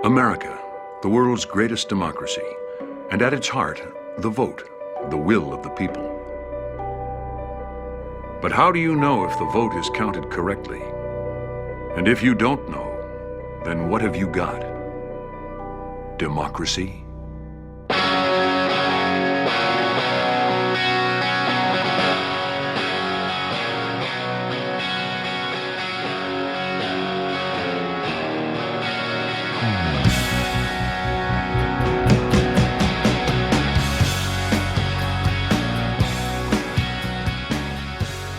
America, the world's greatest democracy, and at its heart, the vote, the will of the people. But how do you know if the vote is counted correctly? And if you don't know, then what have you got? Democracy?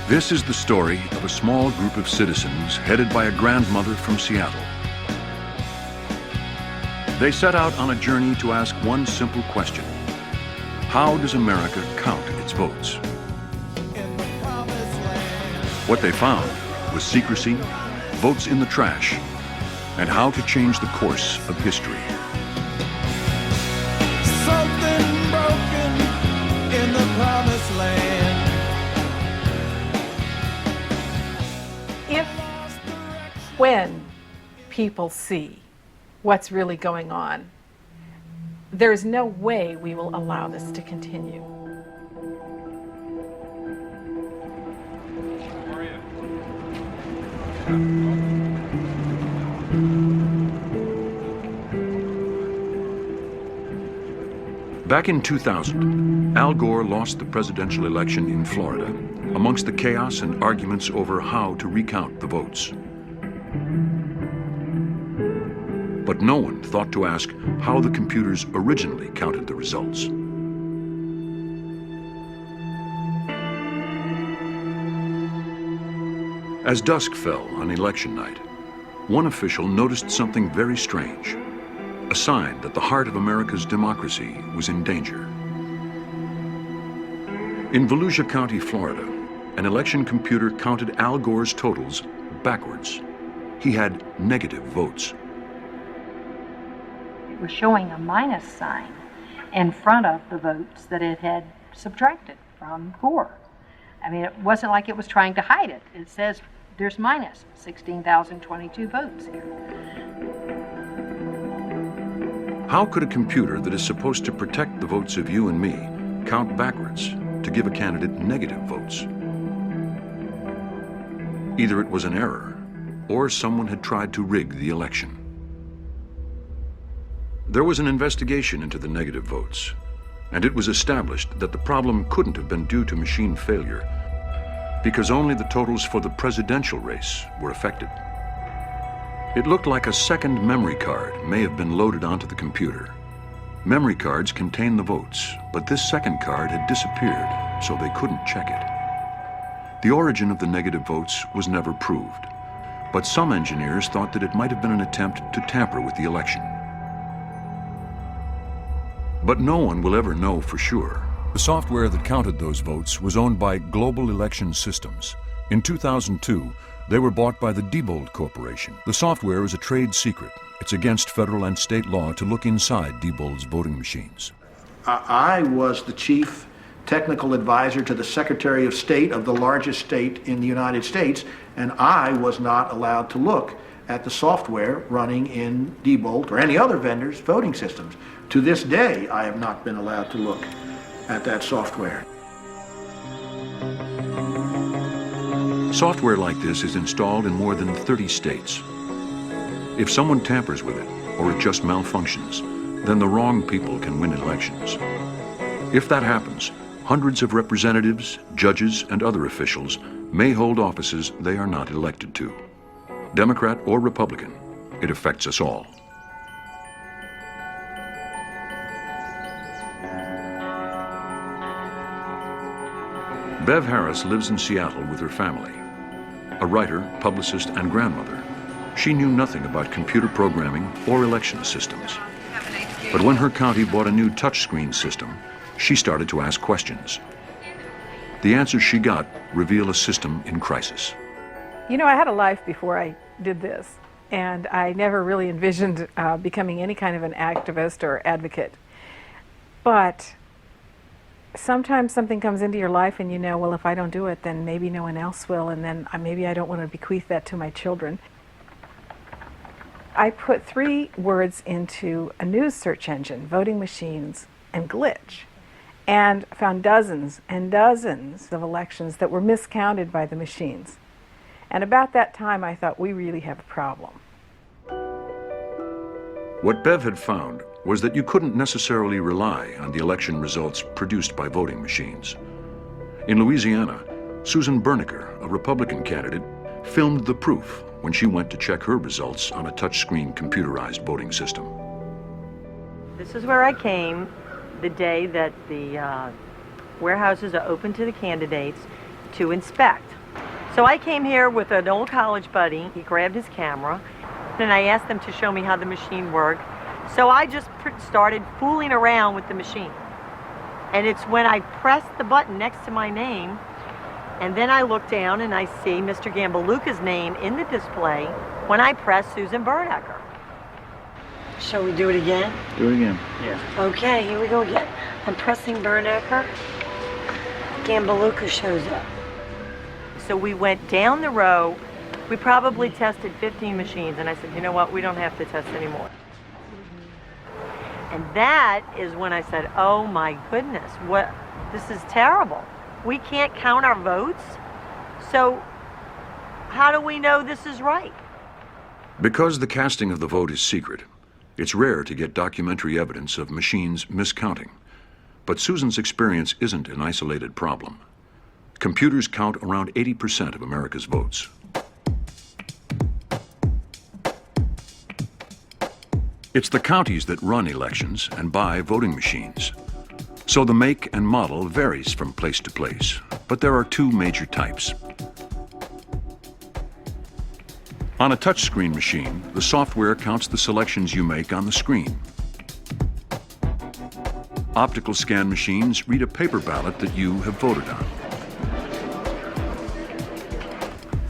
This is the story of a small group of citizens headed by a grandmother from Seattle. They set out on a journey to ask one simple question. How does America count its votes? What they found was secrecy, votes in the trash, and how to change the course of history. Something broken in the promised land. When people see what's really going on, there's no way we will allow this to continue. Back in 2000, Al Gore lost the presidential election in Florida amongst the chaos and arguments over how to recount the votes. But no one thought to ask how the computers originally counted the results. As dusk fell on election night, one official noticed something very strange, a sign that the heart of America's democracy was in danger. In Volusia County, Florida, an election computer counted Al Gore's totals backwards. He had negative votes. Was showing a minus sign in front of the votes that it had subtracted from Gore. I mean, it wasn't like it was trying to hide it. It says there's minus 16,022 votes here. How could a computer that is supposed to protect the votes of you and me count backwards to give a candidate negative votes? Either it was an error, or someone had tried to rig the election. There was an investigation into the negative votes, and it was established that the problem couldn't have been due to machine failure because only the totals for the presidential race were affected. It looked like a second memory card may have been loaded onto the computer. Memory cards contain the votes, but this second card had disappeared, so they couldn't check it. The origin of the negative votes was never proved, but some engineers thought that it might have been an attempt to tamper with the election. But no one will ever know for sure. The software that counted those votes was owned by Global Election Systems. In 2002, they were bought by the Diebold Corporation. The software is a trade secret. It's against federal and state law to look inside Diebold's voting machines. I was the chief technical advisor to the Secretary of State of the largest state in the United States, and I was not allowed to look at the software running in Diebold or any other vendor's voting systems. To this day, I have not been allowed to look at that software. Software like this is installed in more than 30 states. If someone tampers with it, or it just malfunctions, then the wrong people can win elections. If that happens, hundreds of representatives, judges, and other officials may hold offices they are not elected to. Democrat or Republican, it affects us all. Bev Harris lives in Seattle with her family. A writer, publicist, and grandmother, she knew nothing about computer programming or election systems. But when her county bought a new touchscreen system, she started to ask questions. The answers she got reveal a system in crisis. You know, I had a life before I did this, and I never really envisioned becoming any kind of an activist or advocate. But sometimes something comes into your life and you know, well, if I don't do it, then maybe no one else will, and then maybe I don't want to bequeath that to my children. I put 3 words into a news search engine, voting machines and glitch, and found dozens and dozens of elections that were miscounted by the machines. And about that time, I thought, we really have a problem. What Bev had found was that you couldn't necessarily rely on the election results produced by voting machines. In Louisiana, Susan Berniker, a Republican candidate, filmed the proof when she went to check her results on a touchscreen computerized voting system. This is where I came the day that the warehouses are open to the candidates to inspect. So I came here with an old college buddy. He grabbed his camera, and I asked them to show me how the machine worked. So I just started fooling around with the machine. And it's when I pressed the button next to my name, and then I look down and I see Mr. Gambaluca's name in the display when I press Susan Berniker. Shall we do it again? Do it again. Yeah. Okay, here we go again. I'm pressing Berniker. Gambaluca shows up. So we went down the row. We probably tested 15 machines, and I said, you know what, we don't have to test anymore. And that is when I said, oh my goodness, this is terrible. We can't count our votes, so how do we know this is right? Because the casting of the vote is secret, it's rare to get documentary evidence of machines miscounting. But Susan's experience isn't an isolated problem. Computers count around 80% of America's votes. It's the counties that run elections and buy voting machines. So the make and model varies from place to place, but there are 2 major types. On a touchscreen machine, the software counts the selections you make on the screen. Optical scan machines read a paper ballot that you have voted on.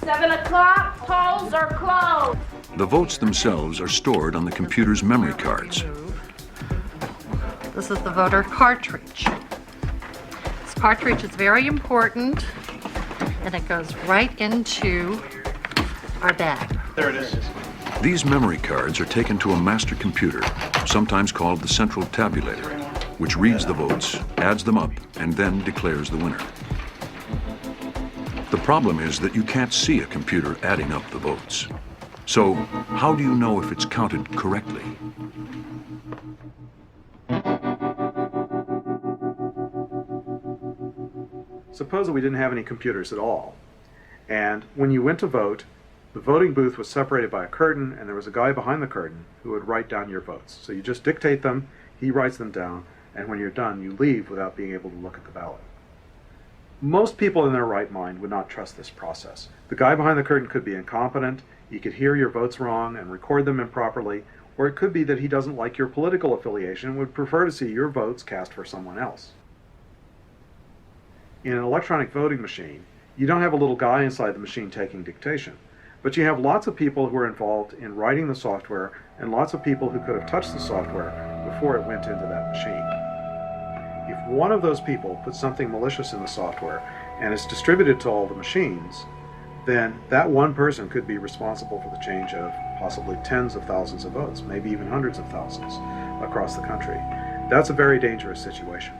7 o'clock, polls are closed. The votes themselves are stored on the computer's memory cards. This is the voter cartridge. This cartridge is very important, and it goes right into our bag. There it is. These memory cards are taken to a master computer, sometimes called the central tabulator, which reads the votes, adds them up, and then declares the winner. The problem is that you can't see a computer adding up the votes. So, how do you know if it's counted correctly? Suppose that we didn't have any computers at all, and when you went to vote, the voting booth was separated by a curtain, and there was a guy behind the curtain who would write down your votes. So you just dictate them, he writes them down, and when you're done, you leave without being able to look at the ballot. Most people in their right mind would not trust this process. The guy behind the curtain could be incompetent, he could hear your votes wrong and record them improperly, or it could be that he doesn't like your political affiliation and would prefer to see your votes cast for someone else. In an electronic voting machine, you don't have a little guy inside the machine taking dictation, but you have lots of people who are involved in writing the software and lots of people who could have touched the software before it went into that machine. If one of those people puts something malicious in the software and it's distributed to all the machines, then that one person could be responsible for the change of possibly tens of thousands of votes, maybe even hundreds of thousands across the country. That's a very dangerous situation.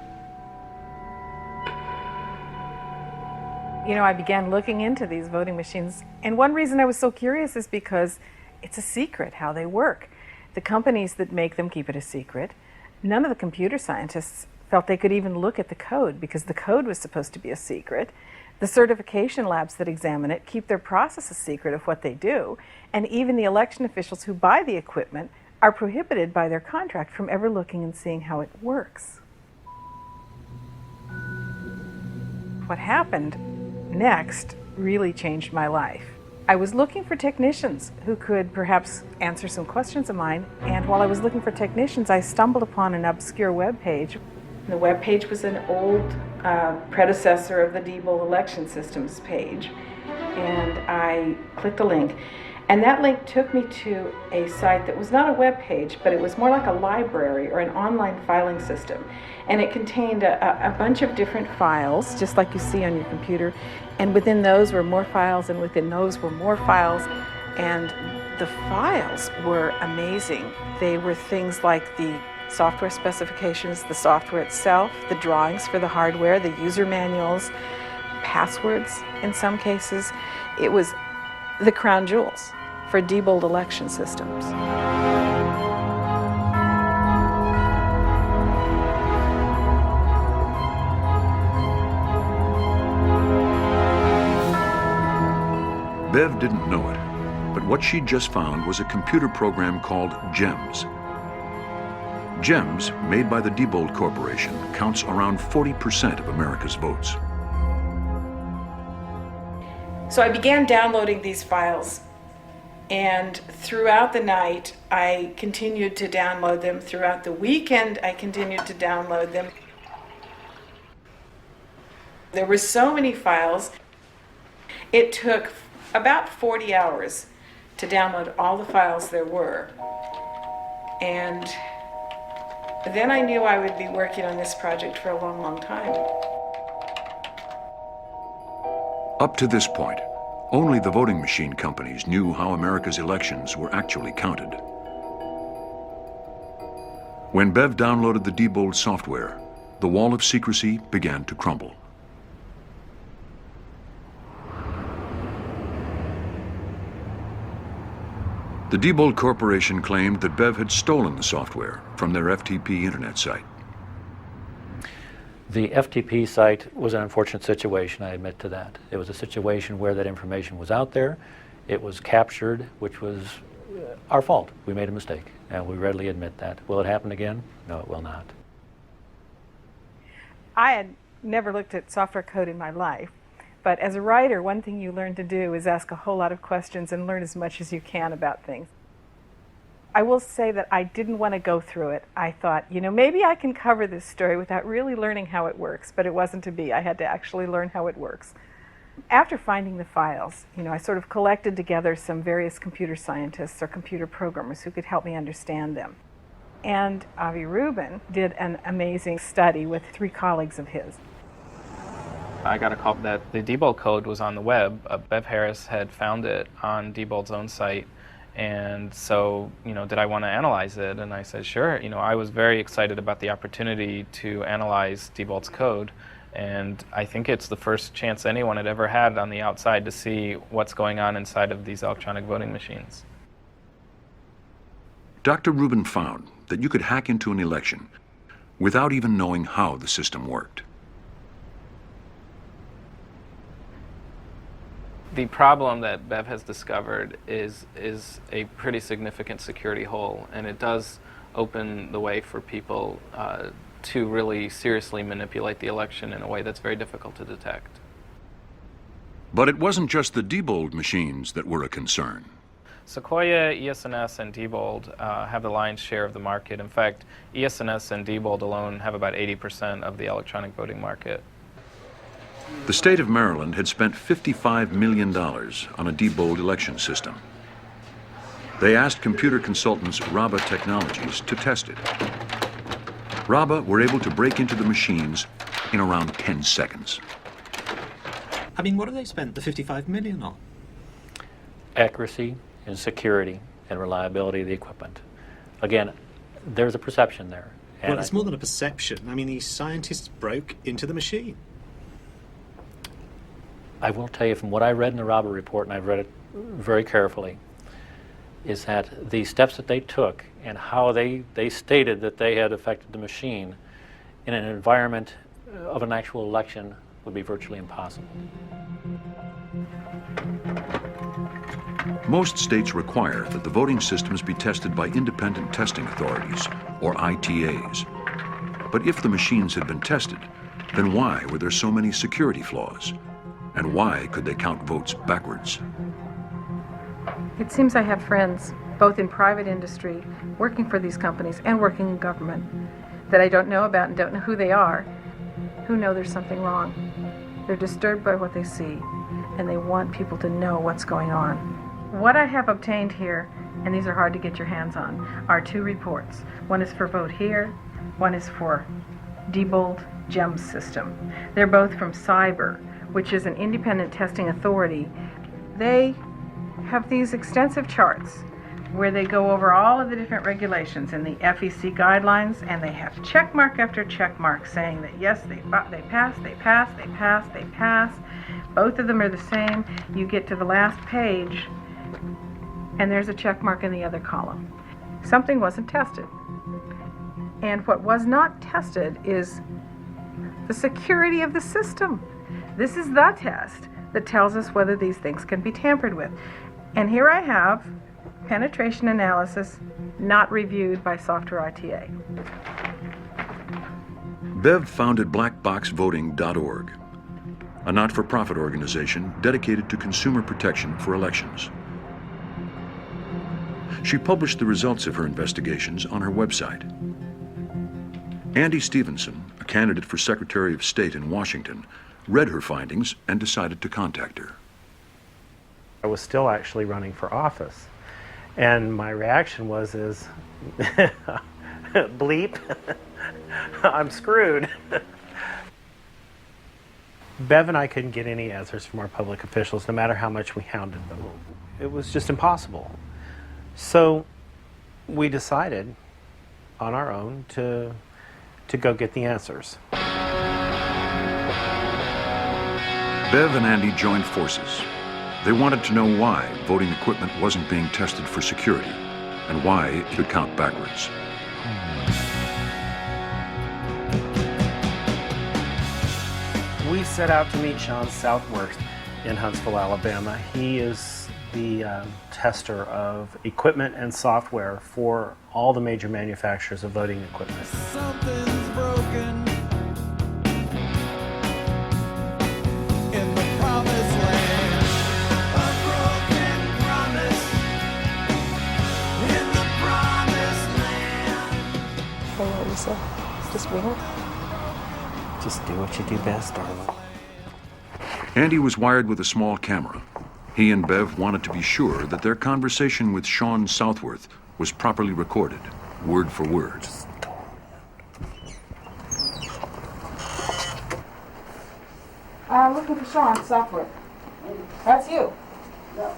You know, I began looking into these voting machines, and one reason I was so curious is because it's a secret how they work. The companies that make them keep it a secret. None of the computer scientists felt they could even look at the code because the code was supposed to be a secret. The certification labs that examine it keep their process a secret of what they do, and even the election officials who buy the equipment are prohibited by their contract from ever looking and seeing how it works. What happened next really changed my life. I was looking for technicians who could perhaps answer some questions of mine, and while I was looking for technicians, I stumbled upon an obscure web page. The web page was an old predecessor of the Diebold election systems page, and I clicked a link, and that link took me to a site that was not a web page, but it was more like a library or an online filing system, and it contained a bunch of different files, just like you see on your computer, and within those were more files, and within those were more files, and The files were amazing. They were things like the software specifications, the software itself, the drawings for the hardware, the user manuals, passwords in some cases. It was the crown jewels for Diebold election systems. Bev didn't know it, but what she'd just found was a computer program called GEMS. GEMS, made by the Diebold Corporation, counts around 40% of America's votes. So I began downloading these files, and throughout the night I continued to download them. Throughout the weekend I continued to download them. There were so many files. It took about 40 hours to download all the files there were. And then I knew I would be working on this project for a long, long time. Up to this point, only the voting machine companies knew how America's elections were actually counted. When Bev downloaded the Diebold software, the wall of secrecy began to crumble. The Diebold Corporation claimed that Bev had stolen the software from their FTP internet site. The FTP site was an unfortunate situation, I admit to that. It was a situation where that information was out there, it was captured, which was our fault. We made a mistake, and we readily admit that. Will it happen again? No, it will not. I had never looked at software code in my life, but as a writer, one thing you learn to do is ask a whole lot of questions and learn as much as you can about things. I will say that I didn't want to go through it. I thought, you know, maybe I can cover this story without really learning how it works, but it wasn't to be. I had to actually learn how it works. After finding the files, you know, I sort of collected together some various computer scientists or computer programmers who could help me understand them. And Avi Rubin did an amazing study with 3 colleagues of his. I got a call that the Diebold code was on the web. Bev Harris had found it on Diebold's own site. And so, you know, did I want to analyze it? And I said, sure. You know, I was very excited about the opportunity to analyze Diebold's code. And I think it's the first chance anyone had ever had on the outside to see what's going on inside of these electronic voting machines. Dr. Rubin found that you could hack into an election without even knowing how the system worked. The problem that Bev has discovered is a pretty significant security hole, and it does open the way for people to really seriously manipulate the election in a way that's very difficult to detect. But it wasn't just the Diebold machines that were a concern. Sequoia, ES&S, and Diebold have the lion's share of the market. In fact, ES&S and Diebold alone have about 80% of the electronic voting market. The state of Maryland had spent $55 million on a Diebold election system. They asked computer consultants Raba Technologies to test it. Raba were able to break into the machines in around 10 seconds. I mean, what do they spend the $55 million on? Accuracy and security and reliability of the equipment. Again, there's a perception there. Well, it's more than a perception. I mean, these scientists broke into the machine. I will tell you from what I read in the Raba report, and I've read it very carefully, is that the steps that they took and how they stated that they had affected the machine in an environment of an actual election would be virtually impossible. Most states require that the voting systems be tested by independent testing authorities, or ITAs. But if the machines had been tested, then why were there so many security flaws? And why could they count votes backwards? It seems I have friends, both in private industry, working for these companies, and working in government, that I don't know about and don't know who they are, who know there's something wrong. They're disturbed by what they see, and they want people to know what's going on. What I have obtained here, and these are hard to get your hands on, are 2 reports. One is for Vote Here, one is for Diebold GEMS system. They're both from Cyber, which is an independent testing authority. They have these extensive charts where they go over all of the different regulations in the FEC guidelines, and they have check mark after check mark saying that yes, they pass, they pass, they pass, they pass. Both of them are the same. You get to the last page, and there's a check mark in the other column. Something wasn't tested. And what was not tested is the security of the system. This is the test that tells us whether these things can be tampered with. And here I have penetration analysis not reviewed by Software ITA. Bev founded blackboxvoting.org, a not-for-profit organization dedicated to consumer protection for elections. She published the results of her investigations on her website. Andy Stevenson, a candidate for Secretary of State in Washington, read her findings and decided to contact her. I was still actually running for office, and my reaction was bleep, I'm screwed. Bev and I couldn't get any answers from our public officials, no matter how much we hounded them. It was just impossible. So we decided on our own to go get the answers. Bev and Andy joined forces. They wanted to know why voting equipment wasn't being tested for security and why it could count backwards. We set out to meet Sean Southworth in Huntsville, Alabama. He is the tester of equipment and software for all the major manufacturers of voting equipment. Something's broken in the promised land. A broken promise in the promised land. Hello, Lisa. Is this real? Just do what you do best, darling. Andy was wired with a small camera. He and Bev wanted to be sure that their conversation with Sean Southworth was properly recorded, word for word. Looking for Sean Southworth. That's you. No.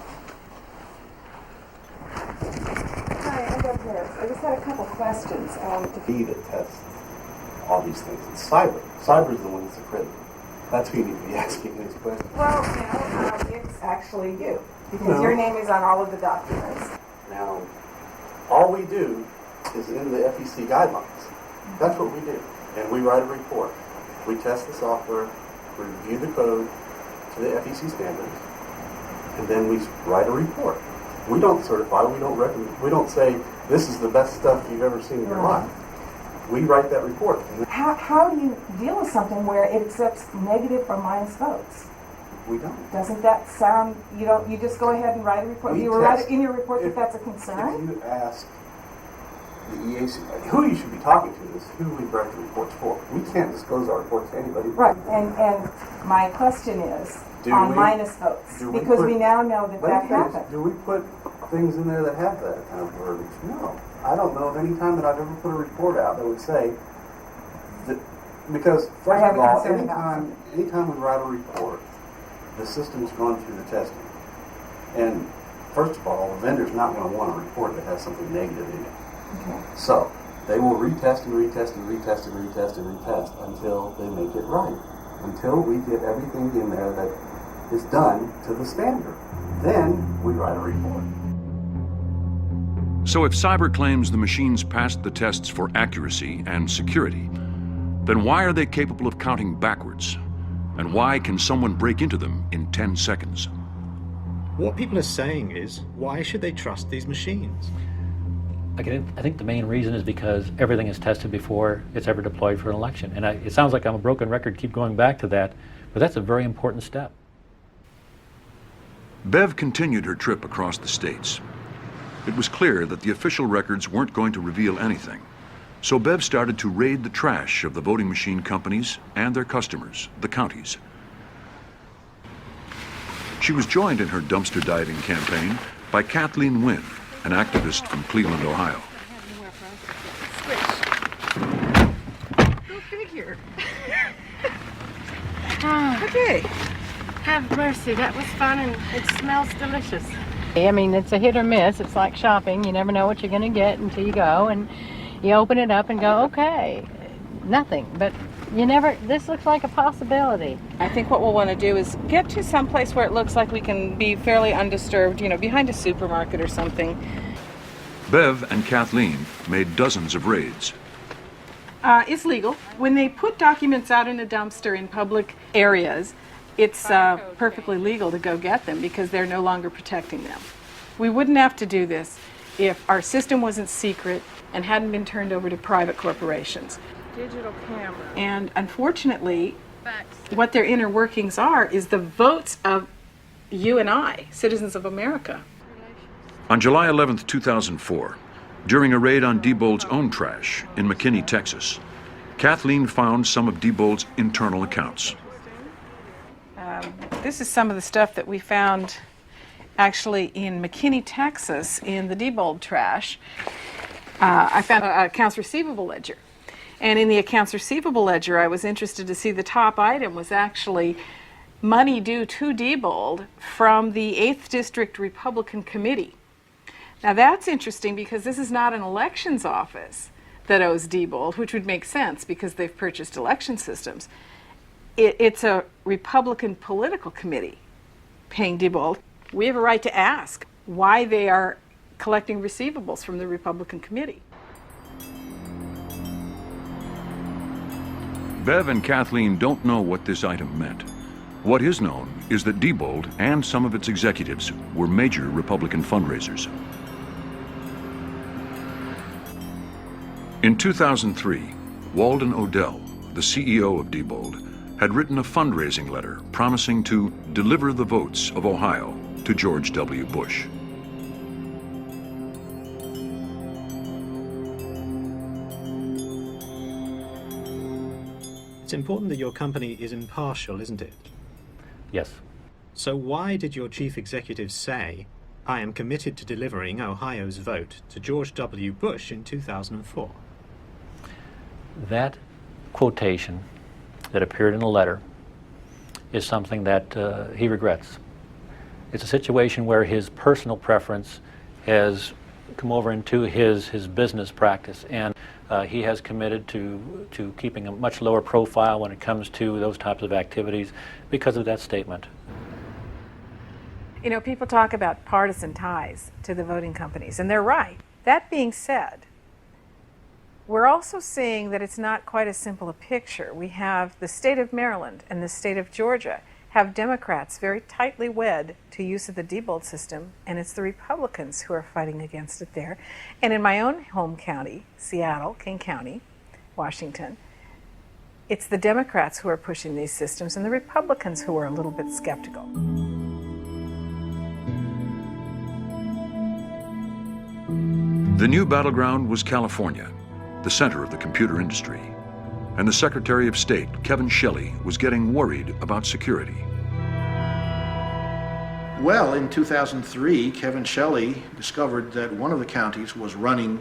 Hi, I'm Bev Harris. I just had a couple questions. To be to test all these things. It's cyber. Cyber is the one that's accredited. That's who you need to be asking these questions. Well, it's actually you, because your name is on all of the documents. Now, all we do is in the FEC guidelines. That's what we do. And we write a report. We test the software, we review the code to the FEC standards, and then we write a report. We don't certify, we don't recommend, we don't say, this is the best stuff you've ever seen in your life. We write that report. How do you deal with something where it accepts negative or minus votes? We don't. Doesn't that sound, you just go ahead and write a report? You write in your report that that's a concern? If you ask the EAC, who you should be talking to is who we write the reports for. We can't disclose our reports to anybody. Right, and my question is on minus votes, because we now know that happened. Do we put things in there that have that kind of verbiage? No. I don't know of any time that I've ever put a report out that would say that, because first of all, anytime we write a report, the system's gone through the testing. And first of all, the vendor's not going to want a report that has something negative in it. Okay. So they will retest and retest and retest and retest and retest until they make it right. Until we get everything in there that is done to the standard. Then we write a report. So if cyber claims the machines passed the tests for accuracy and security, then why are they capable of counting backwards? And why can someone break into them in 10 seconds? What people are saying is, why should they trust these machines? I think the main reason is because everything is tested before it's ever deployed for an election. And it sounds like I'm a broken record, keep going back to that, but that's a very important step. Bev continued her trip across the states. It was clear that the official records weren't going to reveal anything. So Bev started to raid the trash of the voting machine companies and their customers, the counties. She was joined in her dumpster diving campaign by Kathleen Wynn, an activist from Cleveland, Ohio. Go figure. Oh, Okay. have mercy, that was fun and it smells delicious. I mean, it's a hit or miss. It's like shopping. You never know what you're going to get until you go, and you open it up and go, okay, nothing. But you never, this looks like a possibility. I think what we'll want to do is get to some place where it looks like we can be fairly undisturbed, you know, behind a supermarket or something. Bev and Kathleen made dozens of raids. It's legal. When they put documents out in a dumpster in public areas, it's perfectly legal to go get them because they're no longer protecting them. We wouldn't have to do this if our system wasn't secret and hadn't been turned over to private corporations. Digital camera. And unfortunately, what their inner workings are is the votes of you and I, citizens of America. On July 11th, 2004, during a raid on Diebold's own trash in McKinney, Texas, Kathleen found some of Diebold's internal accounts. This is some of the stuff that we found actually in McKinney, Texas, in the Diebold trash. I found an accounts receivable ledger. And in the accounts receivable ledger, I was interested to see the top item was actually money due to Diebold from the 8th District Republican Committee. Now that's interesting because this is not an elections office that owes Diebold, which would make sense because they've purchased election systems. It's a Republican political committee paying Diebold. We have a right to ask why they are collecting receivables from the Republican committee. Bev and Kathleen don't know what this item meant. What is known is that Diebold and some of its executives were major Republican fundraisers. In 2003, Walden Odell, the CEO of Diebold, had written a fundraising letter promising to deliver the votes of Ohio to George W. Bush. It's important that your company is impartial, isn't it? Yes. So why did your chief executive say, "I am committed to delivering Ohio's vote to George W. Bush in 2004? That quotation that appeared in the letter is something that he regrets. It's a situation where his personal preference has come over into his business practice, and he has committed to keeping a much lower profile when it comes to those types of activities because of that statement. You know, people talk about partisan ties to the voting companies, and they're right. That being said, we're also seeing that it's not quite as simple a picture. We have the state of Maryland and the state of Georgia have Democrats very tightly wed to use of the Diebold system, and it's the Republicans who are fighting against it there. And in my own home county, Seattle, King County, Washington, it's the Democrats who are pushing these systems and the Republicans who are a little bit skeptical. The new battleground was California, the center of the computer industry, and the Secretary of State, Kevin Shelley, was getting worried about security. Well, in 2003, Kevin Shelley discovered that one of the counties was running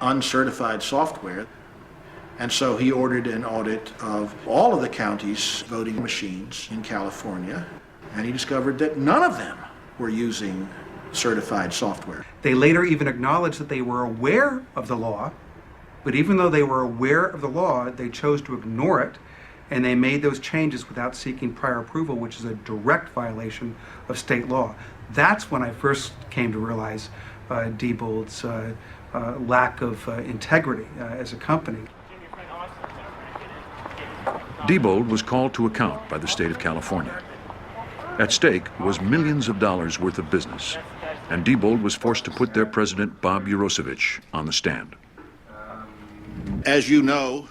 uncertified software, and so he ordered an audit of all of the county's voting machines in California, and he discovered that none of them were using certified software. They later even acknowledged that they were aware of the law, but even though they were aware of the law, they chose to ignore it, and they made those changes without seeking prior approval, which is a direct violation of state law. That's when I first came to realize Diebold's lack of integrity as a company. Diebold was called to account by the state of California. At stake was millions of dollars worth of business, and Diebold was forced to put their president, Bob Urosevich, on the stand. As you know,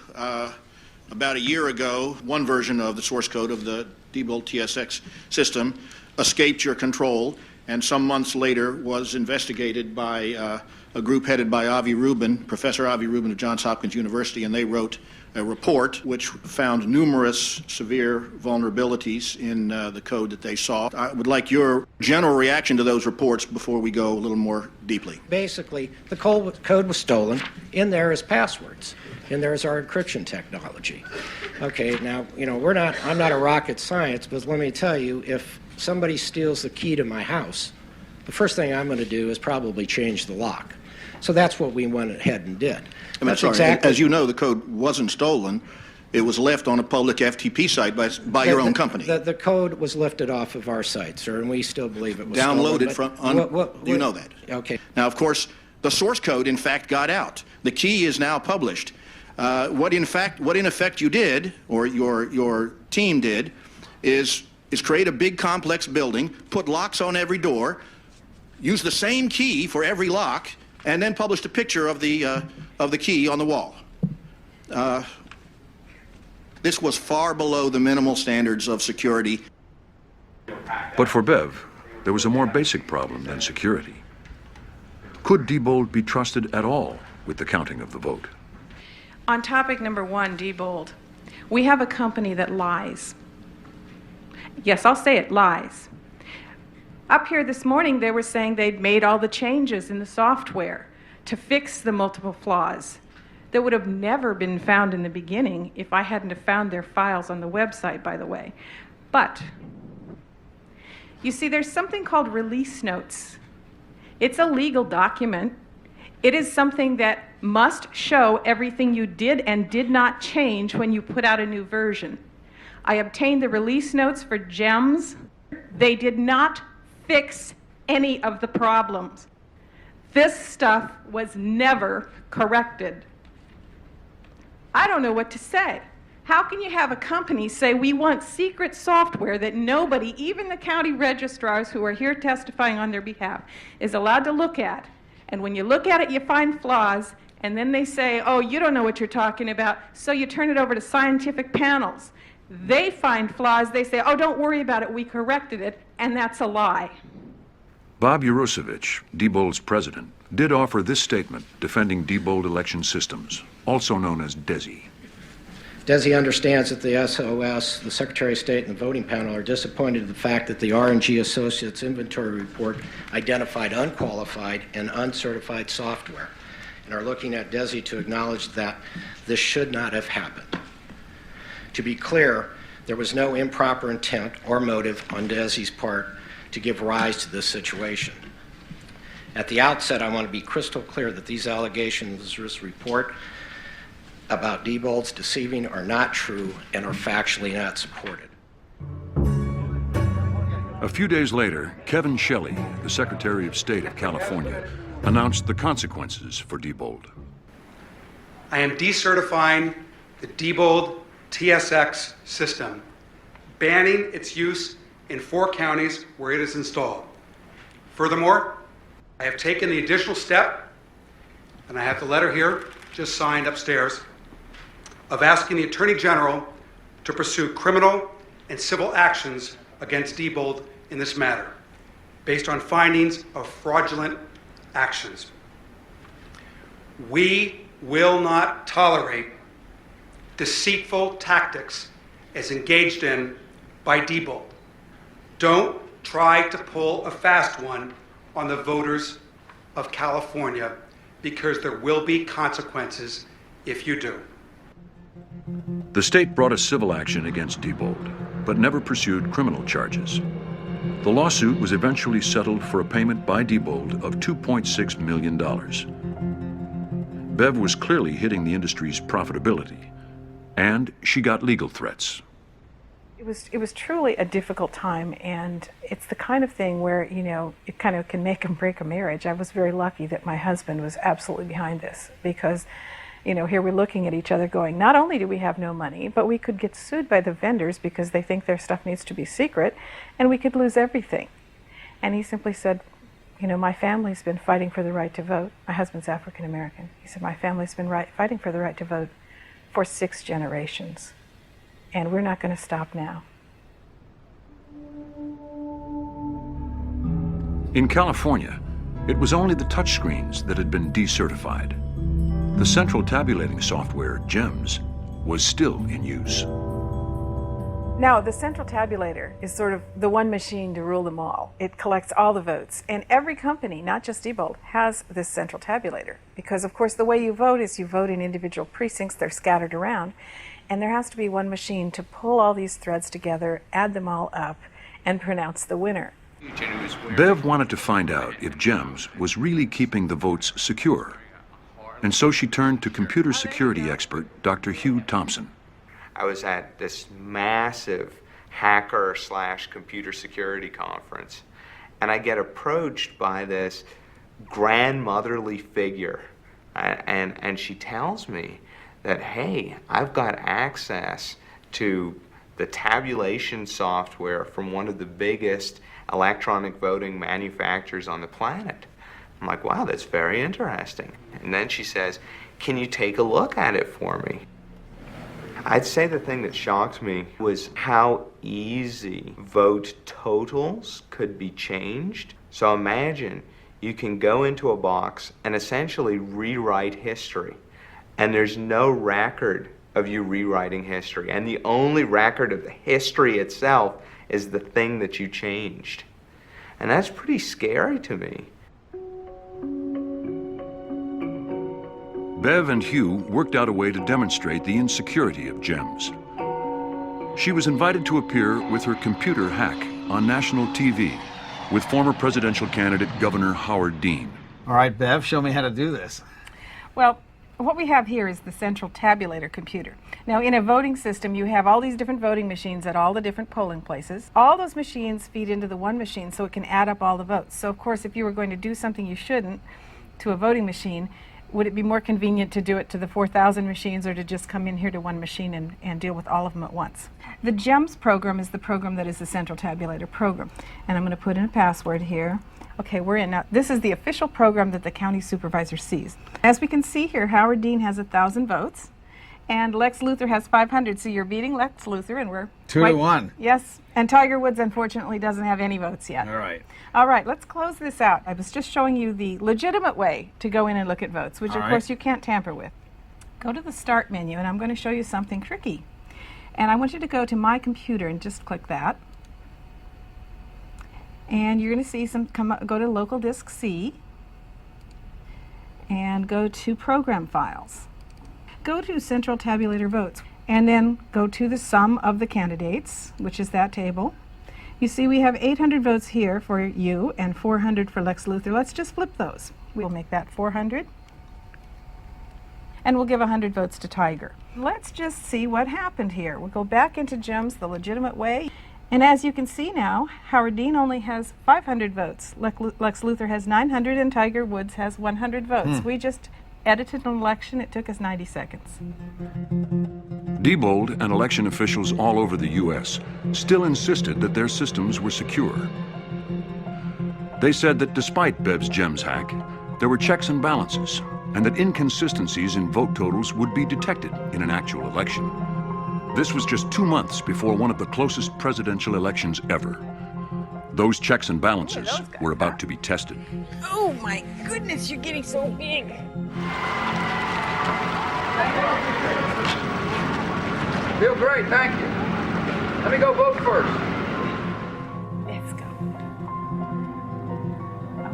about a year ago, one version of the source code of the Diebold TSX system escaped your control, and some months later was investigated by a group headed by Avi Rubin, Professor Avi Rubin of Johns Hopkins University, and they wrote a report which found numerous severe vulnerabilities in the code that they saw. I would like your general reaction to those reports before we go a little more deeply. Basically, the code was stolen. In there is passwords. In there is our encryption technology. Okay, now, you know, I'm not a rocket science, but let me tell you, if somebody steals the key to my house, the first thing I'm going to do is probably change the lock. So that's what we went ahead and did. I'm sorry, as you know, the code wasn't stolen. It was left on a public FTP site by your own company. The code was lifted off of our site, sir, and we still believe it was downloaded stolen. from, you know that. Okay. Now, of course, the source code, in fact, got out. The key is now published. What in effect you did, or your team did, is create a big complex building, put locks on every door, use the same key for every lock, and then published a picture of the key on the wall. This was far below the minimal standards of security. But for Bev, there was a more basic problem than security. Could Diebold be trusted at all with the counting of the vote? On topic number one, Diebold, we have a company that lies. Yes, I'll say it, lies. Up here this morning, they were saying they'd made all the changes in the software to fix the multiple flaws that would have never been found in the beginning if I hadn't have found their files on the website, by the way. But, you see, there's something called release notes. It's a legal document. It is something that must show everything you did and did not change when you put out a new version. I obtained the release notes for GEMS. They did not fix any of the problems. This stuff was never corrected. I don't know what to say. How can you have a company say we want secret software that nobody, even the county registrars who are here testifying on their behalf, is allowed to look at? And when you look at it, you find flaws, and then they say, oh, you don't know what you're talking about, so you turn it over to scientific panels. They find flaws, they say, oh, don't worry about it, we corrected it, and that's a lie. Bob Urosevich, Diebold's president, did offer this statement defending Diebold election systems, also known as DESI. DESI understands that the SOS, the Secretary of State, and the voting panel are disappointed in the fact that the R&G Associates inventory report identified unqualified and uncertified software, and are looking at DESI to acknowledge that this should not have happened. To be clear, there was no improper intent or motive on DESI's part to give rise to this situation. At the outset, I want to be crystal clear that these allegations in this report about Diebold's deceiving are not true and are factually not supported. A few days later, Kevin Shelley, the Secretary of State of California, announced the consequences for Diebold. I am decertifying the Diebold TSX system, banning its use in 4 counties where it is installed. Furthermore, I have taken the additional step, and I have the letter here, just signed upstairs, of asking the Attorney General to pursue criminal and civil actions against Diebold in this matter, based on findings of fraudulent actions. We will not tolerate deceitful tactics as engaged in by Diebold. Don't try to pull a fast one on the voters of California, because there will be consequences if you do. The state brought a civil action against Diebold, but never pursued criminal charges. The lawsuit was eventually settled for a payment by Diebold of $2.6 million. Bev was clearly hitting the industry's profitability, and she got legal threats. It was truly a difficult time, and it's the kind of thing where, you know, it kind of can make and break a marriage. I was very lucky that my husband was absolutely behind this, because, you know, here we're looking at each other going, not only do we have no money, but we could get sued by the vendors because they think their stuff needs to be secret, and we could lose everything. And he simply said, you know, my family's been fighting for the right to vote. My husband's African American. He said, my family's been fighting for the right to vote for 6 generations. And we're not going to stop now. In California, it was only the touchscreens that had been decertified. The central tabulating software, GEMS, was still in use. Now, the central tabulator is sort of the one machine to rule them all. It collects all the votes. And every company, not just Diebold, has this central tabulator. Because, of course, the way you vote is you vote in individual precincts. They're scattered around. And there has to be one machine to pull all these threads together, add them all up, and pronounce the winner. Bev wanted to find out if GEMS was really keeping the votes secure, and so she turned to computer security expert Dr. Hugh Thompson. I was at this massive hacker/computer security conference, and I get approached by this grandmotherly figure, and she tells me that, hey, I've got access to the tabulation software from one of the biggest electronic voting manufacturers on the planet. I'm like, wow, that's very interesting. And then she says, can you take a look at it for me? I'd say the thing that shocked me was how easy vote totals could be changed. So imagine you can go into a box and essentially rewrite history, and there's no record of you rewriting history, and the only record of the history itself is the thing that you changed. And that's pretty scary to me. Bev and Hugh worked out a way to demonstrate the insecurity of GEMS. She was invited to appear with her computer hack on national TV with former presidential candidate Governor Howard Dean. All right, Bev, show me how to do this. Well, what we have here is the central tabulator computer. Now, in a voting system, you have all these different voting machines at all the different polling places. All those machines feed into the one machine so it can add up all the votes. So, of course, if you were going to do something you shouldn't to a voting machine, would it be more convenient to do it to the 4,000 machines or to just come in here to one machine and deal with all of them at once? The GEMS program is the program that is the central tabulator program. And I'm going to put in a password here. Okay, we're in. Now, this is the official program that the county supervisor sees. As we can see here, Howard Dean has 1,000 votes, and Lex Luthor has 500. So you're beating Lex Luthor, and we're 2-1. Yes, and Tiger Woods unfortunately doesn't have any votes yet. All right. All right, let's close this out. I was just showing you the legitimate way to go in and look at votes, which All of right. course you can't tamper with. Go to the Start menu, and I'm going to show you something tricky. And I want you to go to My Computer and just click that. And you're going to see some go to local disk C and go to program files. Go to central tabulator votes and then go to the sum of the candidates, which is that table. You see we have 800 votes here for you and 400 for Lex Luthor. Let's just flip those. We'll make that 400. And we'll give 100 votes to Tiger. Let's just see what happened here. We'll go back into GEMS the legitimate way. And as you can see now, Howard Dean only has 500 votes. Lex Luthor has 900 and Tiger Woods has 100 votes. We just edited an election. It took us 90 seconds. Diebold and election officials all over the U.S. still insisted that their systems were secure. They said that despite Bev's GEMS hack, there were checks and balances, and that inconsistencies in vote totals would be detected in an actual election. This was just 2 months before one of the closest presidential elections ever. Those checks and balances were about to be tested. Oh my goodness, you're getting so big. Feel great, thank you. Let me go vote first. Let's go.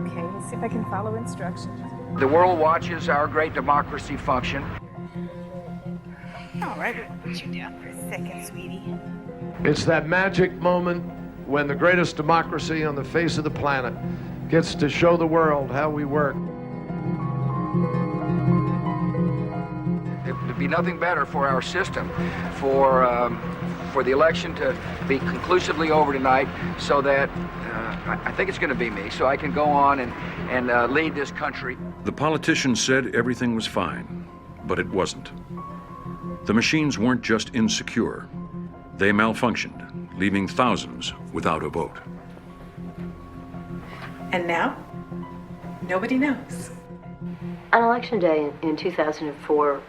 Okay, let's see if I can follow instructions. The world watches our great democracy function. All right, we'll put you down for a second, sweetie. It's that magic moment when the greatest democracy on the face of the planet gets to show the world how we work. There'd be nothing better for our system, for the election to be conclusively over tonight, so that I think it's going to be me, so I can go on and lead this country. The politicians said everything was fine, but it wasn't. The machines weren't just insecure. They malfunctioned, leaving thousands without a vote. And now, nobody knows. On Election Day in 2004,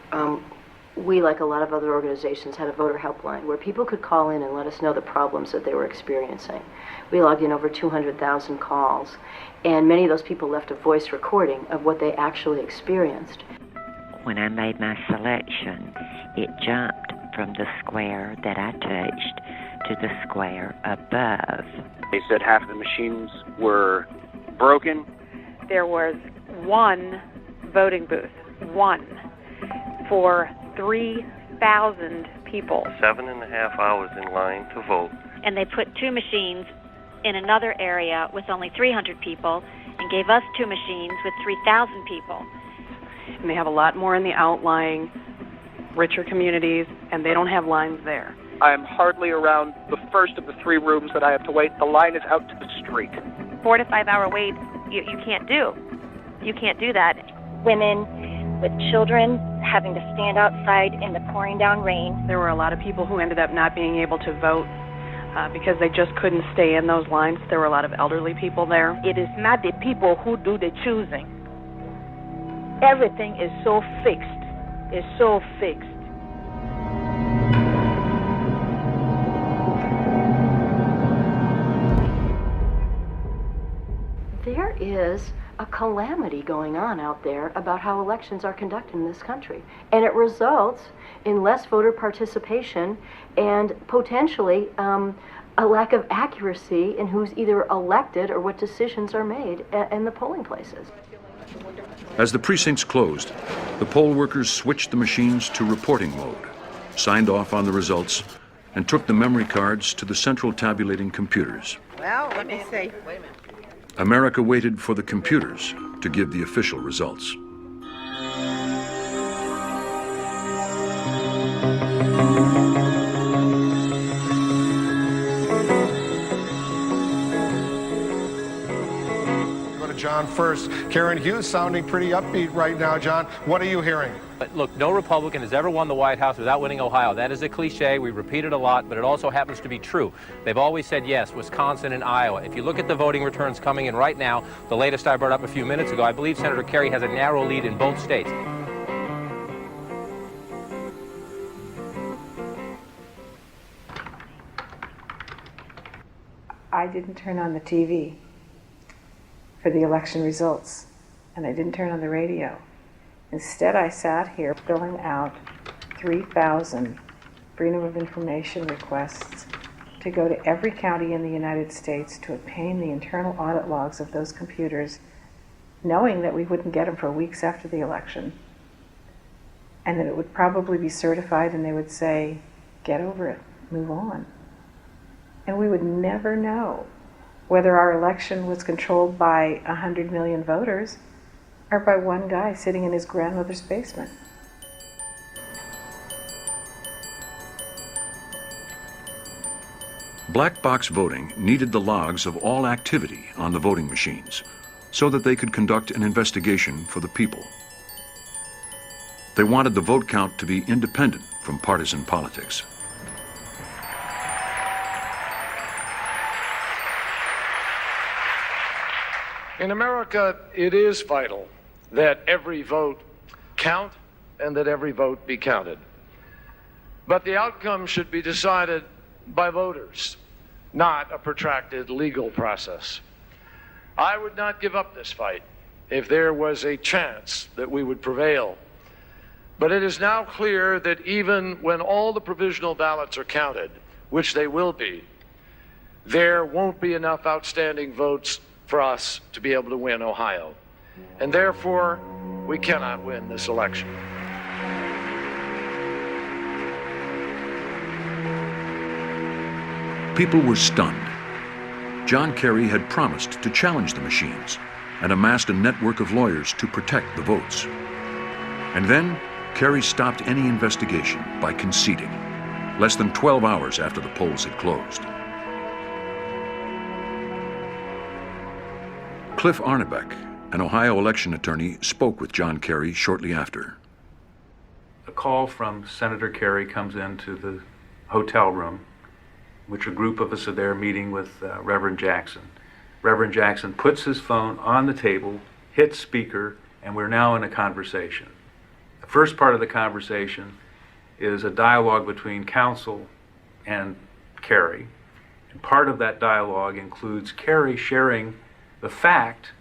we, like a lot of other organizations, had a voter helpline where people could call in and let us know the problems that they were experiencing. We logged in over 200,000 calls, and many of those people left a voice recording of what they actually experienced. When I made my selection, it jumped from the square that I touched to the square above. They said half the machines were broken. There was one voting booth, one, for 3,000 people. 7.5 hours in line to vote. And they put two machines in another area with only 300 people and gave us 2 machines with 3,000 people. And they have a lot more in the outlying, richer communities, and they don't have lines there. I'm hardly around the first of the 3 rooms that I have to wait. The line is out to the street. 4 to 5 hour wait, you can't do. You can't do that. Women with children having to stand outside in the pouring down rain. There were a lot of people who ended up not being able to vote because they just couldn't stay in those lines. There were a lot of elderly people there. It is not the people who do the choosing. Everything is so fixed. It's so fixed. There is a calamity going on out there about how elections are conducted in this country. And it results in less voter participation and potentially a lack of accuracy in who's either elected or what decisions are made in the polling places. As the precincts closed, the poll workers switched the machines to reporting mode, signed off on the results, and took the memory cards to the central tabulating computers. Well, let me see. America waited for the computers to give the official results. Go to John first. Karen Hughes sounding pretty upbeat right now, John. What are you hearing? But look, no Republican has ever won the White House without winning Ohio. That is a cliche. We repeat it a lot, but it also happens to be true. They've always said yes, Wisconsin and Iowa. If you look at the voting returns coming in right now, the latest I brought up a few minutes ago, I believe Senator Kerry has a narrow lead in both states. I didn't turn on the TV for the election results, and I didn't turn on the radio. Instead, I sat here filling out 3,000 Freedom of Information requests to go to every county in the United States to obtain the internal audit logs of those computers, knowing that we wouldn't get them for weeks after the election, and that it would probably be certified and they would say, get over it, move on. And we would never know whether our election was controlled by 100 million voters or by one guy sitting in his grandmother's basement. Black box voting needed the logs of all activity on the voting machines so that they could conduct an investigation for the people. They wanted the vote count to be independent from partisan politics. In America, it is vital that every vote count and that every vote be counted. But the outcome should be decided by voters, not a protracted legal process. I would not give up this fight if there was a chance that we would prevail. But it is now clear that even when all the provisional ballots are counted, which they will be, there won't be enough outstanding votes for us to be able to win Ohio. And therefore, we cannot win this election. People were stunned. John Kerry had promised to challenge the machines and amassed a network of lawyers to protect the votes. And then, Kerry stopped any investigation by conceding, less than 12 hours after the polls had closed. Cliff Arnebeck, an Ohio election attorney, spoke with John Kerry shortly after. A call from Senator Kerry comes into the hotel room, which a group of us are there meeting with Reverend Jackson. Reverend Jackson puts his phone on the table, hits speaker, and we're now in a conversation. The first part of the conversation is a dialogue between counsel and Kerry. And part of that dialogue includes Kerry sharing the fact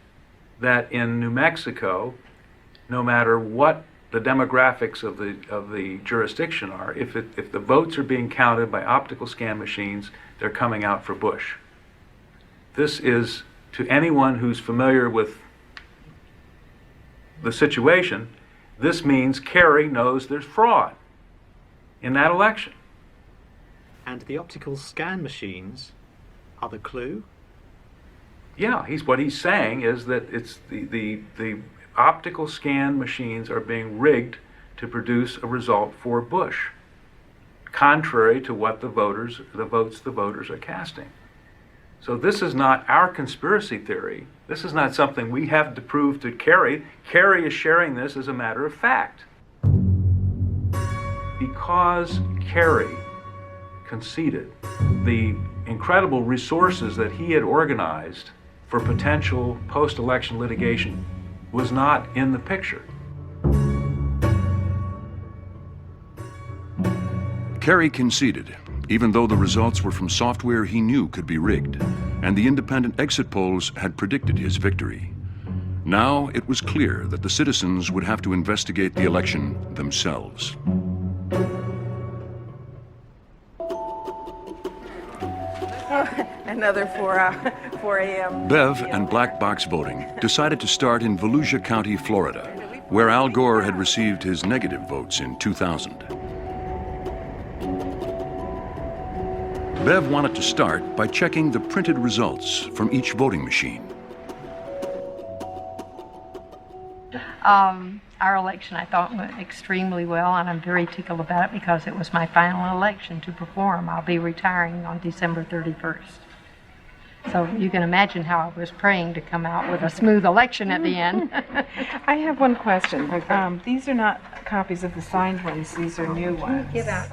that in New Mexico, no matter what the demographics of the jurisdiction are, if the votes are being counted by optical scan machines, they're coming out for Bush. This is, to anyone who's familiar with the situation, this means Kerry knows there's fraud in that election. And the optical scan machines are the clue? Yeah, what he's saying is that it's the optical scan machines are being rigged to produce a result for Bush, contrary to what the votes the voters are casting. So this is not our conspiracy theory. This is not something we have to prove to Kerry. Kerry is sharing this as a matter of fact. Because Kerry conceded the incredible resources that he had organized for potential post-election litigation was not in the picture. Kerry conceded, even though the results were from software he knew could be rigged, and the independent exit polls had predicted his victory. Now it was clear that the citizens would have to investigate the election themselves. Another 4 a.m. Bev and black box voting decided to start in Volusia County, Florida, where Al Gore had received his negative votes in 2000. Bev wanted to start by checking the printed results from each voting machine. Our election, I thought, went extremely well, and I'm very tickled about it because it was my final election to perform. I'll be retiring on December 31st. So you can imagine how I was praying to come out with a smooth election at the end. I have one question. Okay. These are not copies of the signed ones. These are new ones. Give out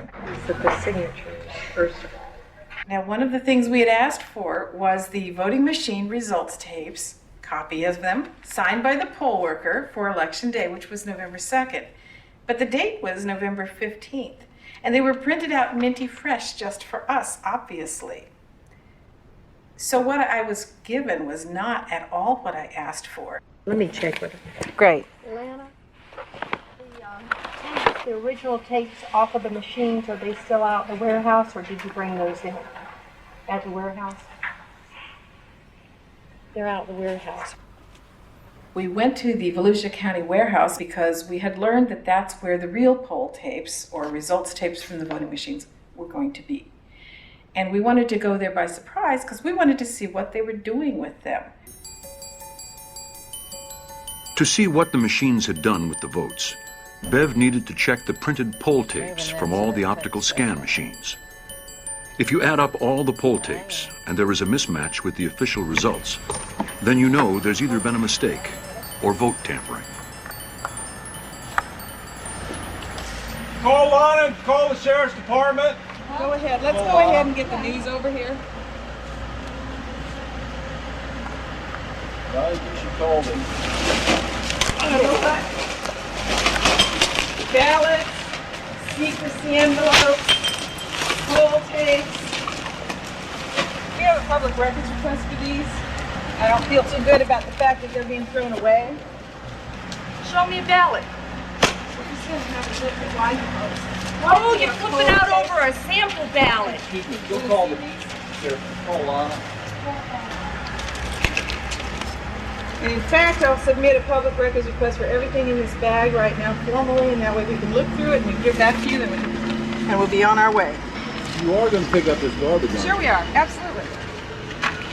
the signatures, first of all. Now, one of the things we had asked for was the voting machine results tapes, copy of them, signed by the poll worker for Election Day, which was November 2nd. But the date was November 15th. And they were printed out minty fresh just for us, obviously. So what I was given was not at all what I asked for. Let me check with her. Great. Lana, the original tapes off of the machines, are they still out in the warehouse, or did you bring those in at the warehouse? They're out in the warehouse. We went to the Volusia County warehouse because we had learned that that's where the real poll tapes or results tapes from the voting machines were going to be. And we wanted to go there by surprise because we wanted to see what they were doing with them. To see what the machines had done with the votes, Bev needed to check the printed poll tapes from all the optical scan machines. If you add up all the poll tapes and there is a mismatch with the official results, then you know there's either been a mistake or vote tampering. Call Lana, call the sheriff's department. Go ahead. Let's go ahead and get the news over here. I think she called him. Ballots, secrecy envelopes, poll tapes. We have a public records request for these. I don't feel too good about the fact that they're being thrown away. Show me a ballot. Oh, you're flipping out over a sample ballot. Go call the sheriff. Call Lana. And in fact, I'll submit a public records request for everything in this bag right now formally, and that way we can look through it and we can give back to you, and we'll be on our way. You are going to pick up this garbage. Sure we are. Absolutely.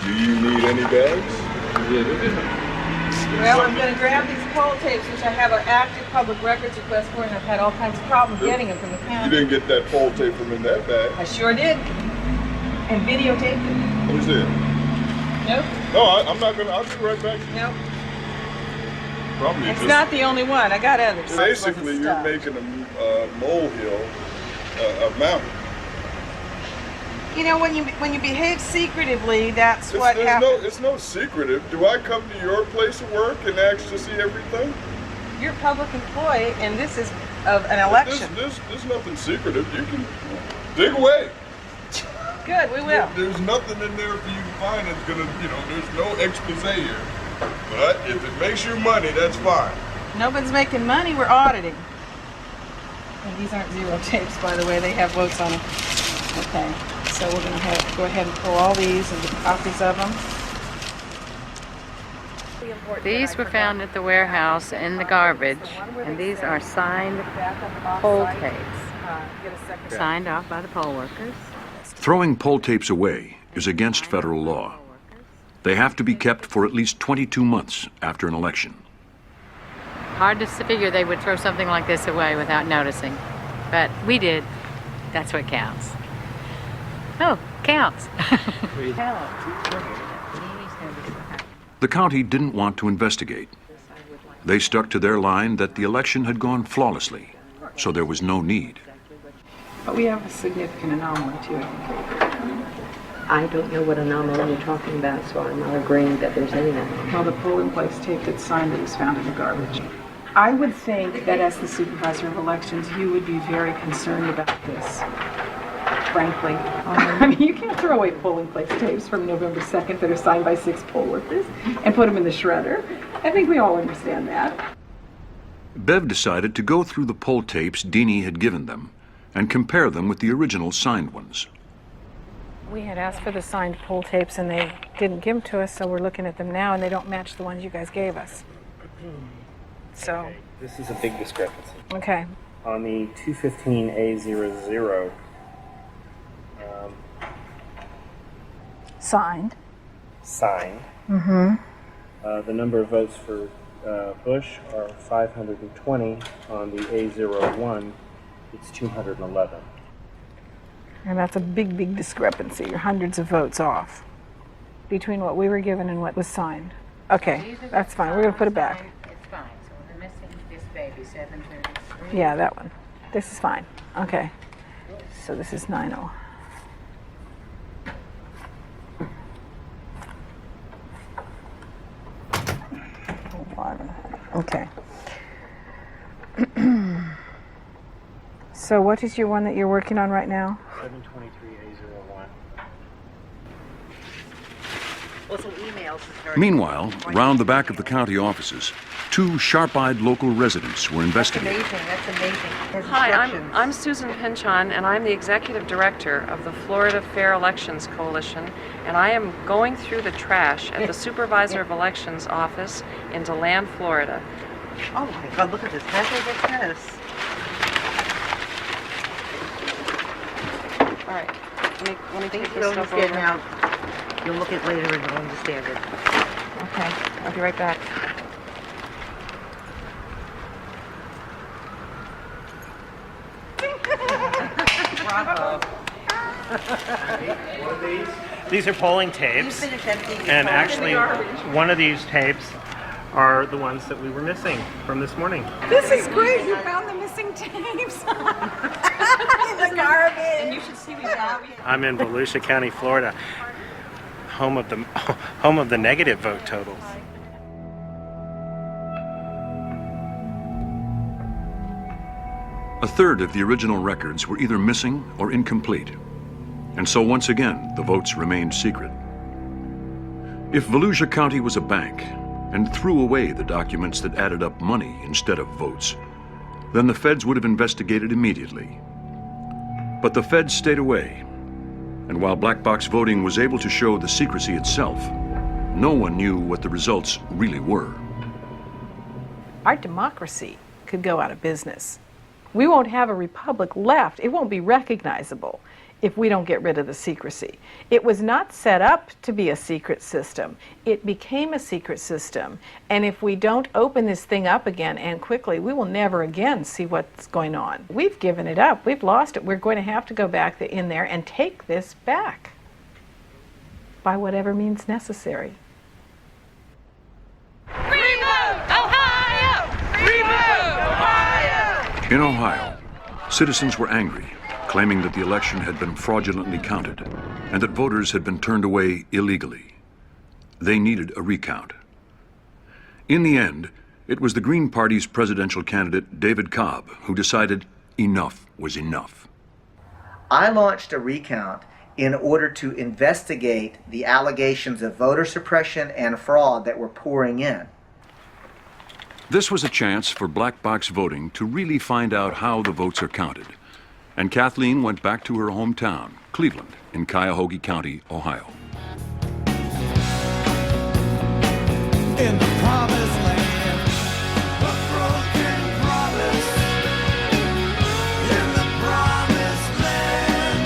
Do you need any bags? Well, I'm going to grab these poll tapes, which I have an active public records request for, and I've had all kinds of problems getting them from the county. You didn't get that poll tape from in that bag. I sure did. And videotaped it. Who's it? Nope. No, I'm not going to. I'll be right back. Nope. Probably it's not the only one. I got others. Basically, you're making a molehill a mountain. You know, when you behave secretively, that's what happens. It's no secretive. Do I come to your place of work and ask to see everything? You're a public employee, and this is of an election. There's nothing secretive. You can dig away. Good, we will. There's nothing in there for you to find that's gonna, there's no expose here. But if it makes you money, that's fine. Nobody's making money, we're auditing. And these aren't zero tapes, by the way, they have votes on them. Okay, so we're gonna go ahead and pull all these and get copies of them. These were found at the warehouse in the garbage, and these are signed poll tapes, signed off by the poll workers. Throwing poll tapes away is against federal law. They have to be kept for at least 22 months after an election. Hard to figure they would throw something like this away without noticing. But we did. That's what counts. Oh, counts. The county didn't want to investigate. They stuck to their line that the election had gone flawlessly, so there was no need. But we have a significant anomaly too. I don't know what anomaly you're talking about, so I'm not agreeing that there's any anomaly. Well, the polling place tape that's signed that was found in the garbage. I would think that as the supervisor of elections, you would be very concerned about this, frankly. I mean, you can't throw away polling place tapes from November 2nd that are signed by 6 poll workers and put them in the shredder. I think we all understand that. Bev decided to go through the poll tapes Deanie had given them and compare them with the original signed ones. We had asked for the signed poll tapes and they didn't give them to us, so we're looking at them now and they don't match the ones you guys gave us. So. This is a big discrepancy. Okay. On the 215A00, signed. Signed. Mm-hmm. The number of votes for Bush are 520. On the A01, it's 211. And that's a big, big discrepancy. You're hundreds of votes off between what we were given and what was signed. Okay, that's fine. We're going to put it back. It's fine. So we're missing this baby, 733. Yeah, that one. This is fine. Okay. So this is 90. Okay. So what is your one that you're working on right now? 723A01. Well, some emails. Meanwhile, round the back of the county offices, 2 sharp-eyed local residents were investigating. That's amazing. Hi, I'm Susan Pinchon, and I'm the Executive Director of the Florida Fair Elections Coalition, and I am going through the trash at the Supervisor of Elections office in DeLand, Florida. Oh my God, look at this. How did they get this? All right, let me take You this don't stuff understand over. now. You'll look at it later and you'll understand it. Okay, I'll be right back. Bravo. These are polling tapes, and actually one of these tapes are the ones that we were missing from this morning. This is great. You found the missing tapes. In the garbage. And you should see me now. I'm in Volusia County, Florida, home of the negative vote totals. A third of the original records were either missing or incomplete, and so once again the votes remained secret. If Volusia County was a bank and threw away the documents that added up money instead of votes, then the feds would have investigated immediately. But the feds stayed away, and while black box voting was able to show the secrecy itself, no one knew what the results really were. Our democracy could go out of business. We won't have a republic left. It won't be recognizable if we don't get rid of the secrecy. It was not set up to be a secret system. It became a secret system. And if we don't open this thing up again and quickly, we will never again see what's going on. We've given it up. We've lost it. We're going to have to go back in there and take this back by whatever means necessary. In Ohio, citizens were angry, claiming that the election had been fraudulently counted and that voters had been turned away illegally. They needed a recount. In the end, it was the Green Party's presidential candidate, David Cobb, who decided enough was enough. I launched a recount in order to investigate the allegations of voter suppression and fraud that were pouring in. This was a chance for black box voting to really find out how the votes are counted. And Kathleen went back to her hometown, Cleveland, in Cuyahoga County, Ohio. In the promised land, a broken promise. In the promised land,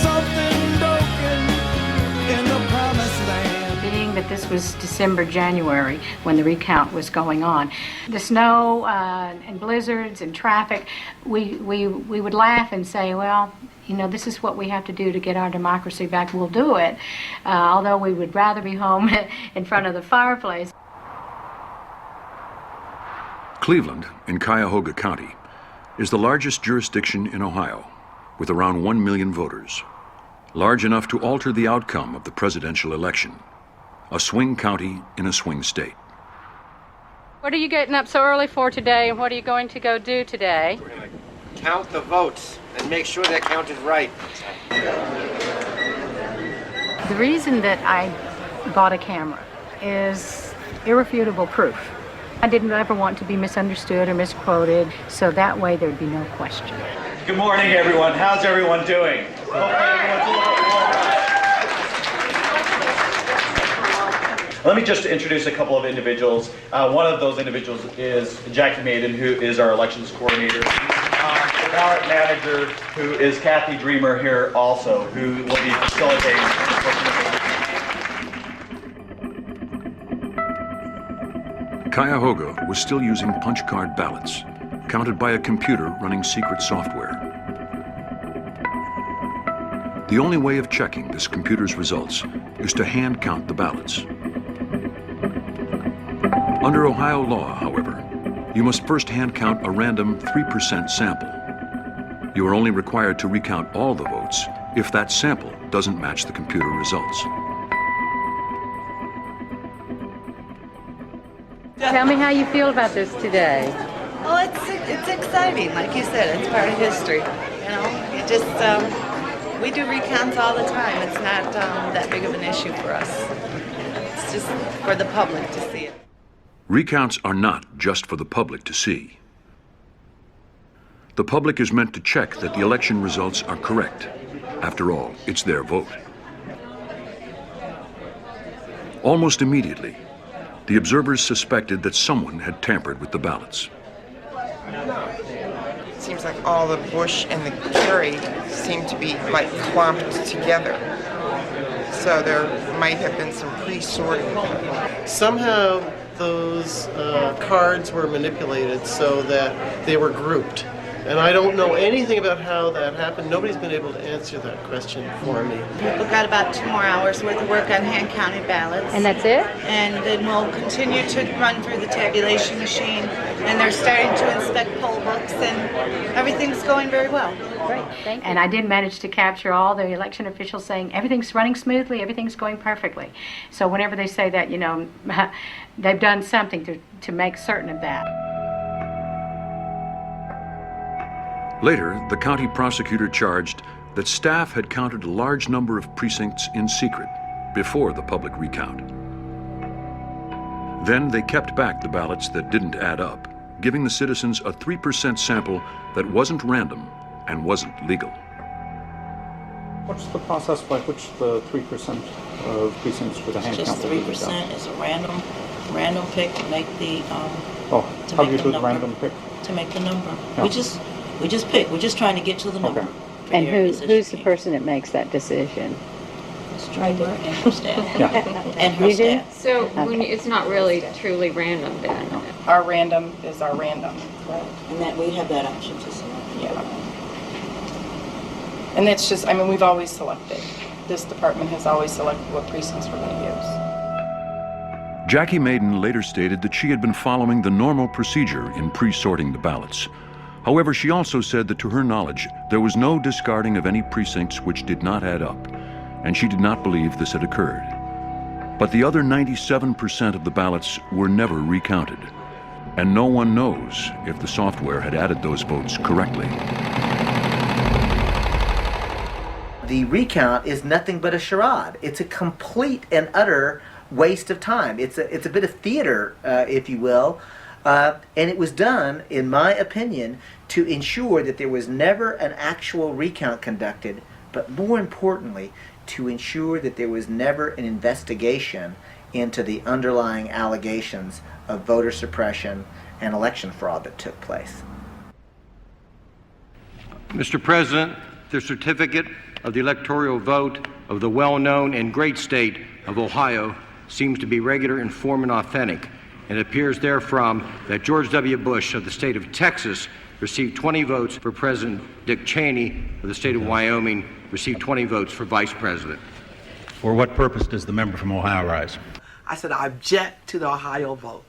something broken in the promised land. This was December, January, when the recount was going on. The snow and blizzards and traffic, we would laugh and say, well, you know, this is what we have to do to get our democracy back. We'll do it, although we would rather be home in front of the fireplace. Cleveland, in Cuyahoga County, is the largest jurisdiction in Ohio, with around 1 million voters, large enough to alter the outcome of the presidential election, a swing county in a swing state. What are you getting up so early for today, and what are you going to go do today? We're going to count the votes and make sure they're counted right. The reason that I bought a camera is irrefutable proof. I didn't ever want to be misunderstood or misquoted, so that way there'd be no question. Good morning, everyone. How's everyone doing? Let me just introduce a couple of individuals. One of those individuals is Jackie Maiden, who is our elections coordinator. The ballot manager, who is Kathy Dreamer here also, who will be facilitating. Cuyahoga was still using punch card ballots, counted by a computer running secret software. The only way of checking this computer's results is to hand count the ballots. Under Ohio law, however, you must first hand count a random 3% sample. You are only required to recount all the votes if that sample doesn't match the computer results. Tell me how you feel about this today. Well, it's exciting. Like you said, it's part of history. You know, it just, we do recounts all the time. It's not that big of an issue for us. It's just for the public to see it. Recounts are not just for the public to see. The public is meant to check that the election results are correct. After all, it's their vote. Almost immediately, the observers suspected that someone had tampered with the ballots. It seems like all the Bush and the Kerry seem to be like clumped together. So there might have been some pre-sorting. Somehow those cards were manipulated so that they were grouped. And I don't know anything about how that happened. Nobody's been able to answer that question for me. We've got about 2 more hours worth of work on hand-counted ballots. And that's it? And then we'll continue to run through the tabulation machine. And they're starting to inspect poll books, and everything's going very well. Great, thank you. And I did manage to capture all the election officials saying everything's running smoothly, everything's going perfectly. So whenever they say that, you know, they've done something to make certain of that. Later, the county prosecutor charged that staff had counted a large number of precincts in secret before the public recount. Then they kept back the ballots that didn't add up, giving the citizens a 3% sample that wasn't random and wasn't legal. What's the process by which the 3% of precincts for the hand count? Just 3% is a random pick to make the how do you do the random pick? To make the number. Yeah. We just pick. We're just trying to get to the number. Okay. And who's the person that makes that decision? And her staff. Yeah. And her staff. So when it's not really truly random then? Our random is our random. Right. And that we have that option to select. Yeah. And it's just, I mean, we've always selected. This department has always selected what precincts we're going to use. Jackie Maiden later stated that she had been following the normal procedure in pre-sorting the ballots. However, she also said that to her knowledge, there was no discarding of any precincts which did not add up, and she did not believe this had occurred. But the other 97% of the ballots were never recounted, and no one knows if the software had added those votes correctly. The recount is nothing but a charade. It's a complete and utter waste of time. It's a bit of theater, if you will. And it was done, in my opinion, to ensure that there was never an actual recount conducted, but more importantly, to ensure that there was never an investigation into the underlying allegations of voter suppression and election fraud that took place. Mr. President, the certificate of the electoral vote of the well-known and great state of Ohio seems to be regular, informed, and authentic. And it appears therefrom that George W. Bush of the state of Texas received 20 votes for President. Dick Cheney of the state of Wyoming received 20 votes for Vice President. For what purpose does the member from Ohio rise? I said, I object to the Ohio vote.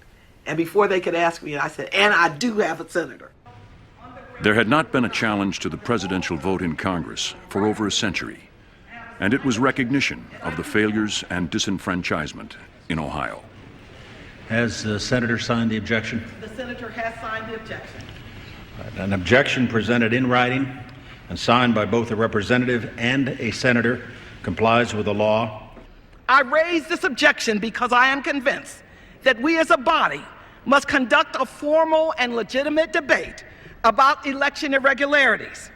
And before they could ask me, I said, and I do have a senator. There had not been a challenge to the presidential vote in Congress for over a century, and it was recognition of the failures and disenfranchisement in Ohio. Has the senator signed the objection? The senator has signed the objection. An objection presented in writing and signed by both a representative and a senator complies with the law. I raise this objection because I am convinced that we as a body must conduct a formal and legitimate debate about election irregularities.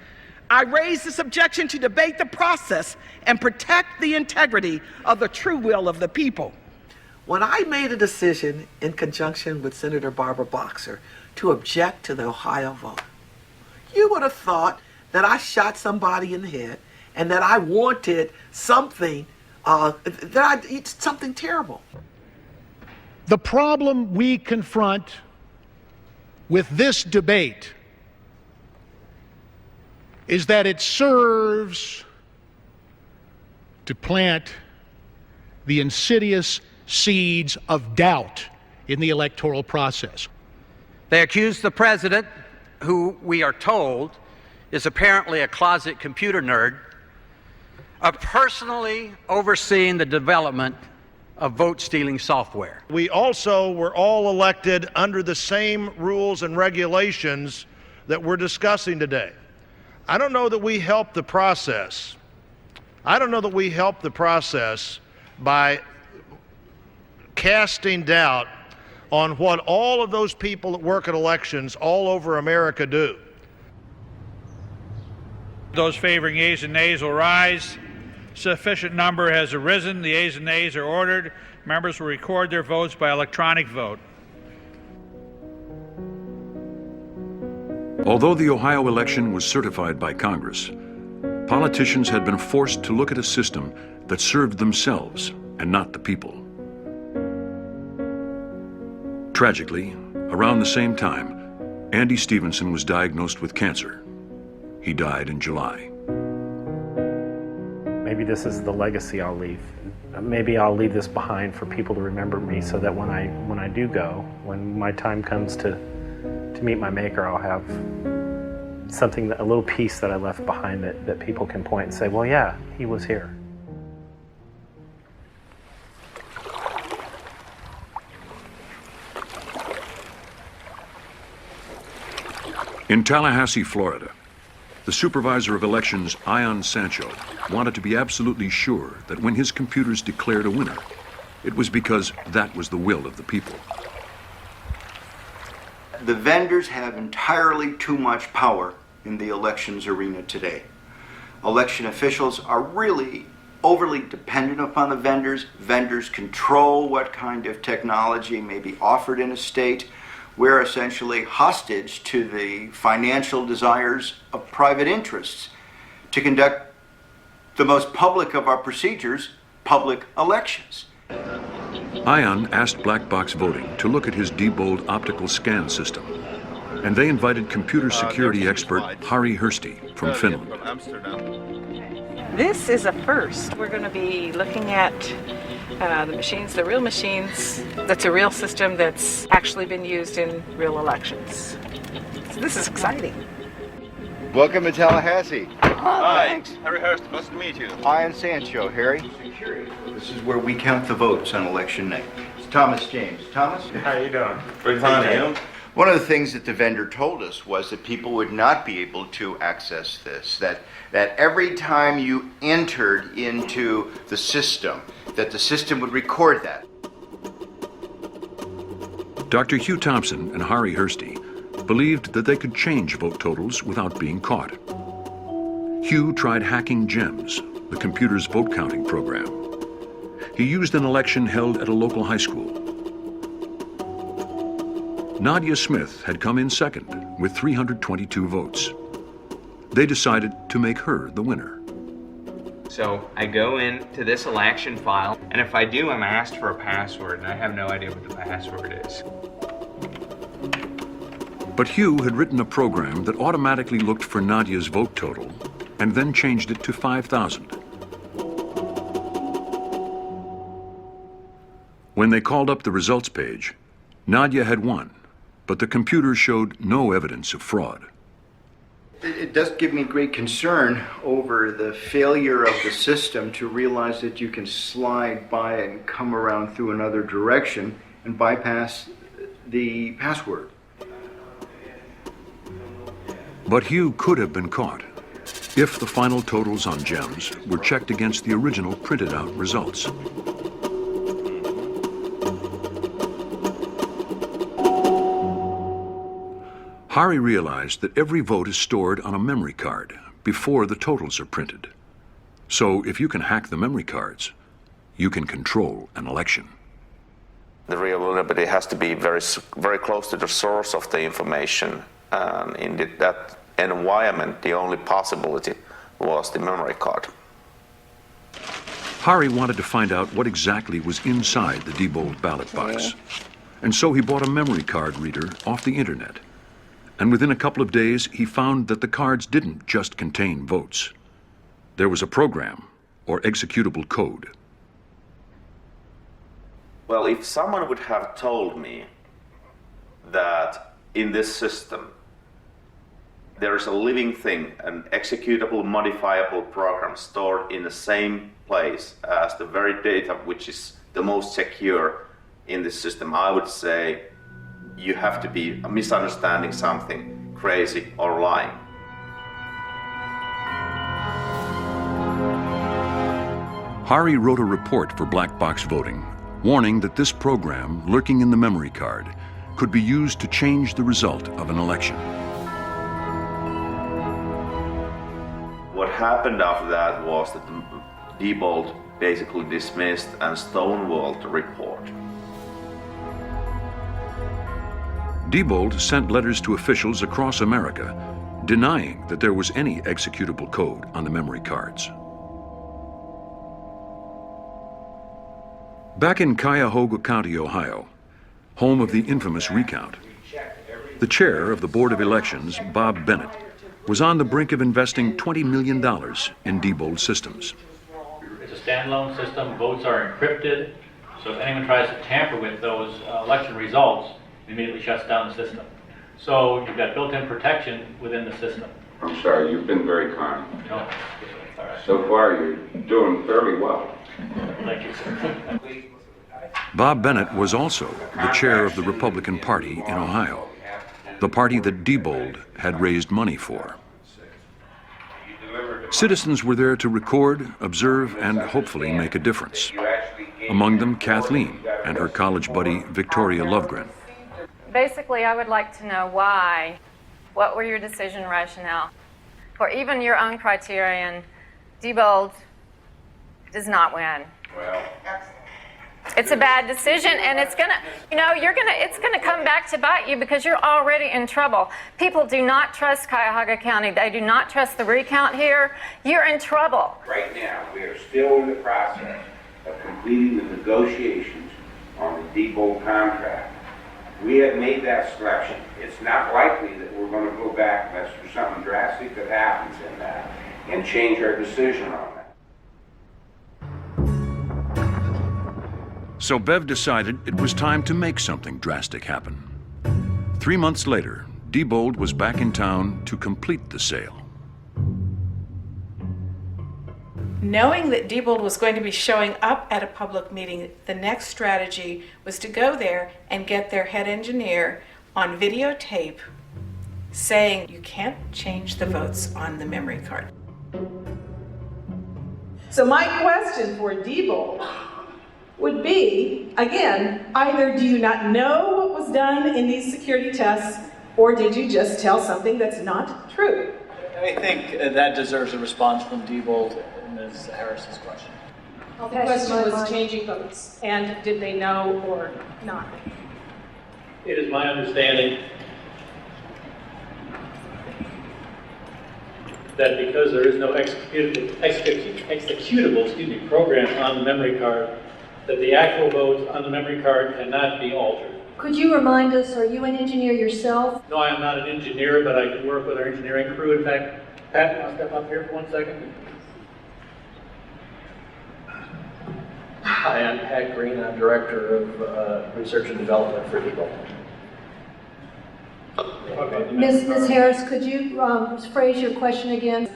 I raise this objection to debate the process and protect the integrity of the true will of the people. When I made a decision in conjunction with Senator Barbara Boxer to object to the Ohio vote, you would have thought that I shot somebody in the head and that I wanted something, something terrible. The problem we confront with this debate is that it serves to plant the insidious seeds of doubt in the electoral process. They accuse the president, who we are told is apparently a closet computer nerd, of personally overseeing the development of vote-stealing software. We also were all elected under the same rules and regulations that we're discussing today. I don't know that we helped the process. I don't know that we helped the process by casting doubt on what all of those people that work at elections all over America do. Those favoring yeas and nays will rise. Sufficient number has arisen. The yeas and nays are ordered. Members will record their votes by electronic vote. Although the Ohio election was certified by Congress, politicians had been forced to look at a system that served themselves and not the people. Tragically, around the same time, Andy Stevenson was diagnosed with cancer. He died in July. Maybe this is the legacy I'll leave. Maybe I'll leave this behind for people to remember me, so that when I do go, when my time comes to meet my maker, I'll have something, a little piece that I left behind that people can point and say, well, yeah, he was here. In Tallahassee, Florida, the supervisor of elections, Ion Sancho, wanted to be absolutely sure that when his computers declared a winner, it was because that was the will of the people. The vendors have entirely too much power in the elections arena today. Election officials are really overly dependent upon the vendors. Vendors control what kind of technology may be offered in a state. We're essentially hostage to the financial desires of private interests to conduct the most public of our procedures, public elections. Ion asked Black Box Voting to look at his Diebold optical scan system, and they invited computer security expert Harry Hursti from Finland. This is a first. We're going to be looking at the machines, the real machines. That's a real system that's actually been used in real elections. So this is exciting. Welcome to Tallahassee. Hi. Thanks. Harry Hurst, nice to meet you. Ion Sancho, Harry. This is where we count the votes on election night. It's Thomas James. Thomas? How you doing? Very fine. One of the things that the vendor told us was that people would not be able to access this, that every time you entered into the system, that the system would record that. Dr. Hugh Thompson and Harry Hursti believed that they could change vote totals without being caught. Hugh tried hacking GEMS, the computer's vote counting program. He used an election held at a local high school. Nadia Smith had come in second with 322 votes. They decided to make her the winner. So I go into this election file, and if I do, I'm asked for a password, and I have no idea what the password is. But Hugh had written a program that automatically looked for Nadia's vote total and then changed it to 5,000. When they called up the results page, Nadia had won, but the computer showed no evidence of fraud. It does give me great concern over the failure of the system to realize that you can slide by and come around through another direction and bypass the password. But Hugh could have been caught if the final totals on gems were checked against the original printed out results. Hari realized that every vote is stored on a memory card before the totals are printed. So if you can hack the memory cards, you can control an election. The real vulnerability has to be very, very close to the source of the information. In that environment, the only possibility was the memory card. Hari wanted to find out what exactly was inside the Diebold ballot box. And so he bought a memory card reader off the internet. And within a couple of days, he found that the cards didn't just contain votes. There was a program or executable code. Well, if someone would have told me that in this system there is a living thing, an executable, modifiable program stored in the same place as the very data which is the most secure in this system, I would say you have to be misunderstanding something, crazy, or lying. Hari wrote a report for black box voting, warning that this program, lurking in the memory card, could be used to change the result of an election. What happened after that was that Diebold basically dismissed and stonewalled the report. Diebold sent letters to officials across America denying that there was any executable code on the memory cards. Back in Cuyahoga County, Ohio, home of the infamous recount, the chair of the Board of Elections, Bob Bennett, was on the brink of investing $20 million in Diebold systems. It's a standalone system. Votes are encrypted, so if anyone tries to tamper with those election results, it immediately shuts down the system. So you've got built-in protection within the system. I'm sorry, you've been very kind. No, all right. So far, you're doing fairly well. Thank you, sir. Bob Bennett was also the chair of the Republican Party in Ohio, the party that Diebold had raised money for. Citizens were there to record, observe, and hopefully make a difference. Among them, Kathleen and her college buddy, Victoria Lovegren. Basically, I would like to know why. What were your decision rationale? For even your own criterion, Diebold does not win. Well, it's a bad decision, and it's gonna, it's gonna come back to bite you because you're already in trouble. People do not trust Cuyahoga County. They do not trust the recount here. You're in trouble. right now, we are still in the process of completing the negotiations on the Diebold contract. We have made that selection. It's not likely that we're going to go back unless there's something drastic that happens in that and change our decision on that. So Bev decided it was time to make something drastic happen. 3 months later, Diebold was back in town to complete the sale. Knowing that Diebold was going to be showing up at a public meeting, the next strategy was to go there and get their head engineer on videotape saying you can't change the votes on the memory card. So my question for Diebold would be, again, either do you not know what was done in these security tests, or did you just tell something that's not true? I think that deserves a response from Diebold and Ms. Harris's question. The question was changing votes, and did they know or not? It is my understanding that because there is no executable program on the memory card, that the actual votes on the memory card cannot be altered. Could you remind us, are you an engineer yourself? No, I am not an engineer, but I can work with our engineering crew. In fact, Pat, I'll step up here for 1 second. Hi, I'm Pat Green. I'm Director of Research and Development for Diebold. Okay. Ms. Harris, could you phrase your question again?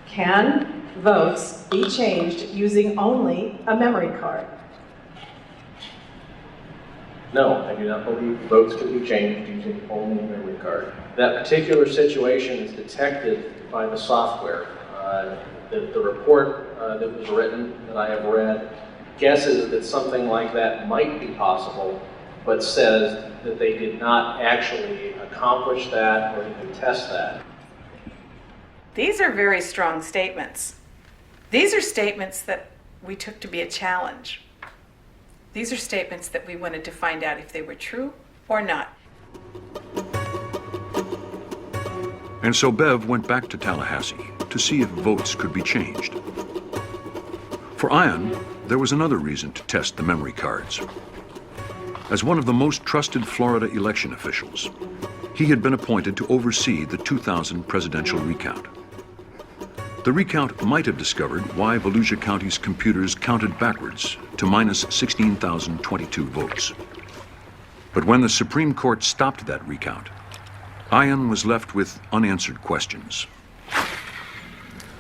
Can votes be changed using only a memory card? No, I do not believe votes can be changed using only a memory card. That particular situation is detected by the software. The report that was written, that I have read, guesses that something like that might be possible, but says that they did not actually accomplish that or even test that. These are very strong statements. These are statements that we took to be a challenge. These are statements that we wanted to find out if they were true or not. And so Bev went back to Tallahassee to see if votes could be changed. For Ian, there was another reason to test the memory cards. As one of the most trusted Florida election officials, he had been appointed to oversee the 2000 presidential recount. The recount might have discovered why Volusia County's computers counted backwards to minus 16,022 votes. But when the Supreme Court stopped that recount, Ian was left with unanswered questions.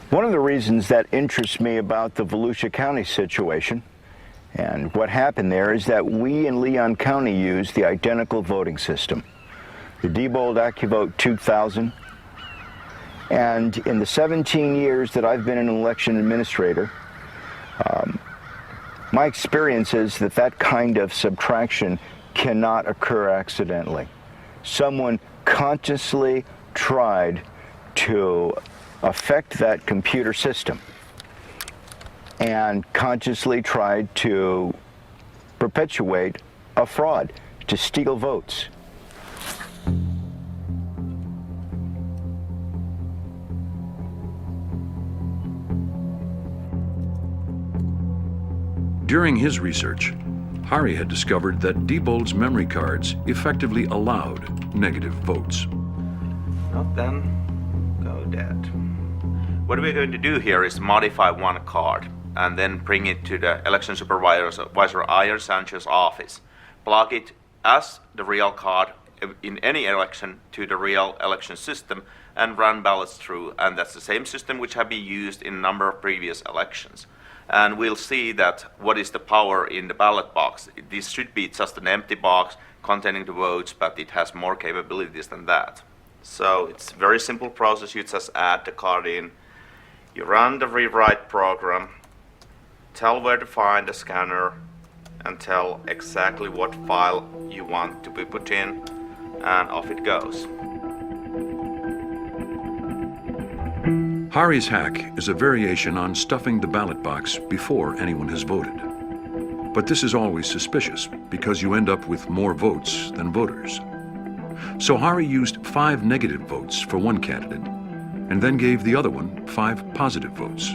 One of the reasons that interests me about the Volusia County situation and what happened there is that we in Leon County used the identical voting system, the Diebold AccuVote 2000. And in the 17 years that I've been an election administrator, my experience is that that kind of subtraction cannot occur accidentally. Someone consciously tried to affect that computer system and consciously tried to perpetuate a fraud, to steal votes. During his research, Hari had discovered that Diebold's memory cards effectively allowed negative votes. Not then, go dead. What we're going to do here is modify one card and then bring it to the election supervisor Iyer Sanchez's office. Plug it as the real card in any election to the real election system and run ballots through. And that's the same system which have been used in a number of previous elections. And we'll see that what is the power in the ballot box. This should be just an empty box containing the votes, but it has more capabilities than that. So it's a very simple process. You just add the card in, you run the rewrite program, tell where to find the scanner, and tell exactly what file you want to be put in, and off it goes. Hari's hack is a variation on stuffing the ballot box before anyone has voted. But this is always suspicious because you end up with more votes than voters. So Hari used 5 negative votes for one candidate and then gave the other one 5 positive votes.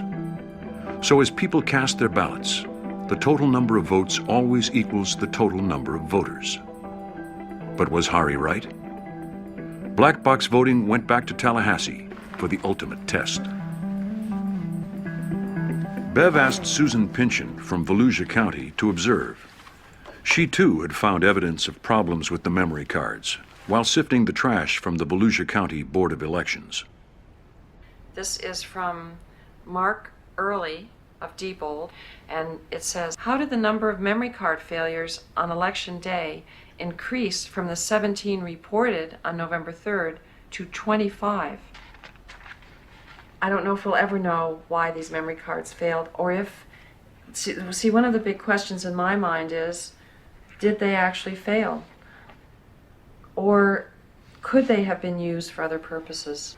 So as people cast their ballots, the total number of votes always equals the total number of voters. But was Hari right? Black box voting went back to Tallahassee for the ultimate test. Bev asked Susan Pynchon from Volusia County to observe. She too had found evidence of problems with the memory cards while sifting the trash from the Volusia County Board of Elections. This is from Mark Early of Diebold, and it says, how did the number of memory card failures on election day increase from the 17 reported on November 3rd to 25? I don't know if we'll ever know why these memory cards failed, or if, see, one of the big questions in my mind is, did they actually fail? Or could they have been used for other purposes?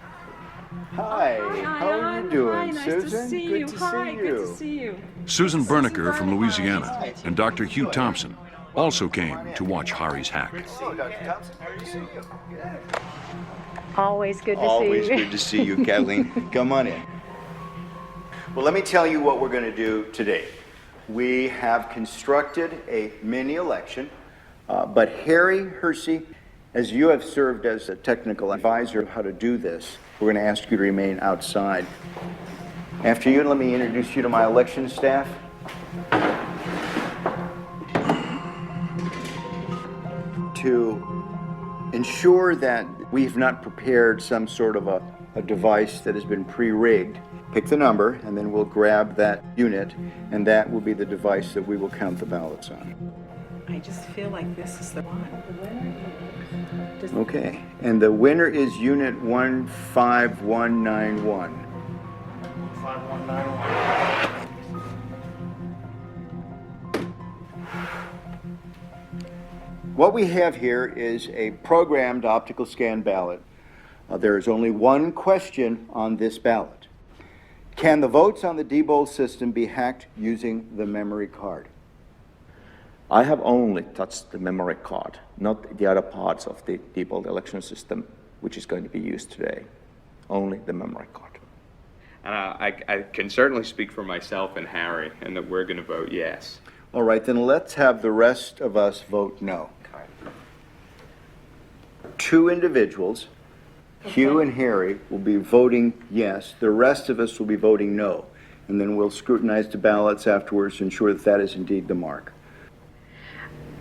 Hi, how are you doing, Hi, nice Susan? to see Good you. to Hi, see good you. to see you. Susan Berniker from Louisiana and Dr. Hugh Thompson also came to watch Hari's hack. Hello, Dr. Thompson. Good to see you. Always good to see you. Always good to see you, Kathleen. Come on in. Well, let me tell you what we're going to do today. We have constructed a mini election, but Harry Hersey, as you have served as a technical advisor of how to do this, we're going to ask you to remain outside. After you, let me introduce you to my election staff. To ensure that we have not prepared some sort of a device that has been pre-rigged, pick the number, and then we'll grab that unit, and that will be the device that we will count the ballots on. I just feel like this is the one. Okay, and the winner is unit 15191. 5191. What we have here is a programmed optical scan ballot. There is only one question on this ballot. Can the votes on the Diebold system be hacked using the memory card? I have only touched the memory card, not the other parts of the Diebold election system, which is going to be used today. Only the memory card. I can certainly speak for myself and Harry, and that we're going to vote yes. All right, then let's have the rest of us vote no. Two individuals, Hugh and Harry, will be voting yes. The rest of us will be voting no. And then we'll scrutinize the ballots afterwards to ensure that that is indeed the mark.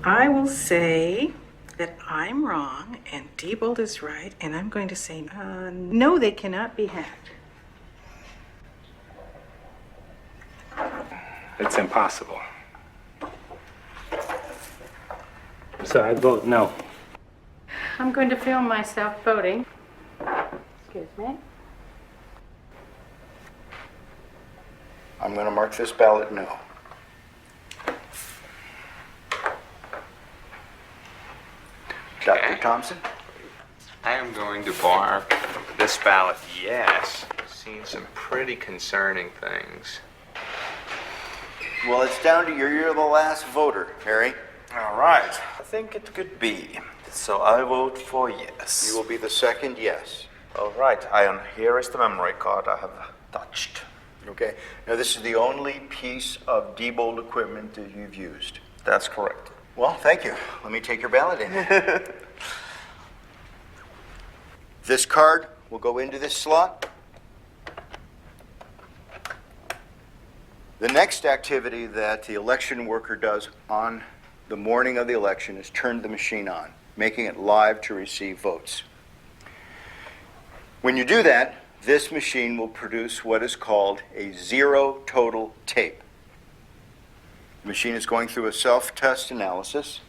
I will say that I'm wrong and Diebold is right, and I'm going to say no, they cannot be hacked. It's impossible. So I vote no. I'm going to film myself voting. Excuse me. I'm going to mark this ballot no. Dr. Thompson? I am going to mark this ballot yes. I've seen some pretty concerning things. Well, it's down to you. You're the last voter, Harry. All right. I think it could be. So I vote for yes. You will be the second yes. All right. Here is the memory card I have touched. Okay. Now, this is the only piece of Diebold equipment that you've used. That's correct. Well, thank you. Let me take your ballot in. This card will go into this slot. The next activity that the election worker does on the morning of the election is turn the machine on, making it live to receive votes. When you do that, this machine will produce what is called a zero total tape. The machine is going through a self-test analysis,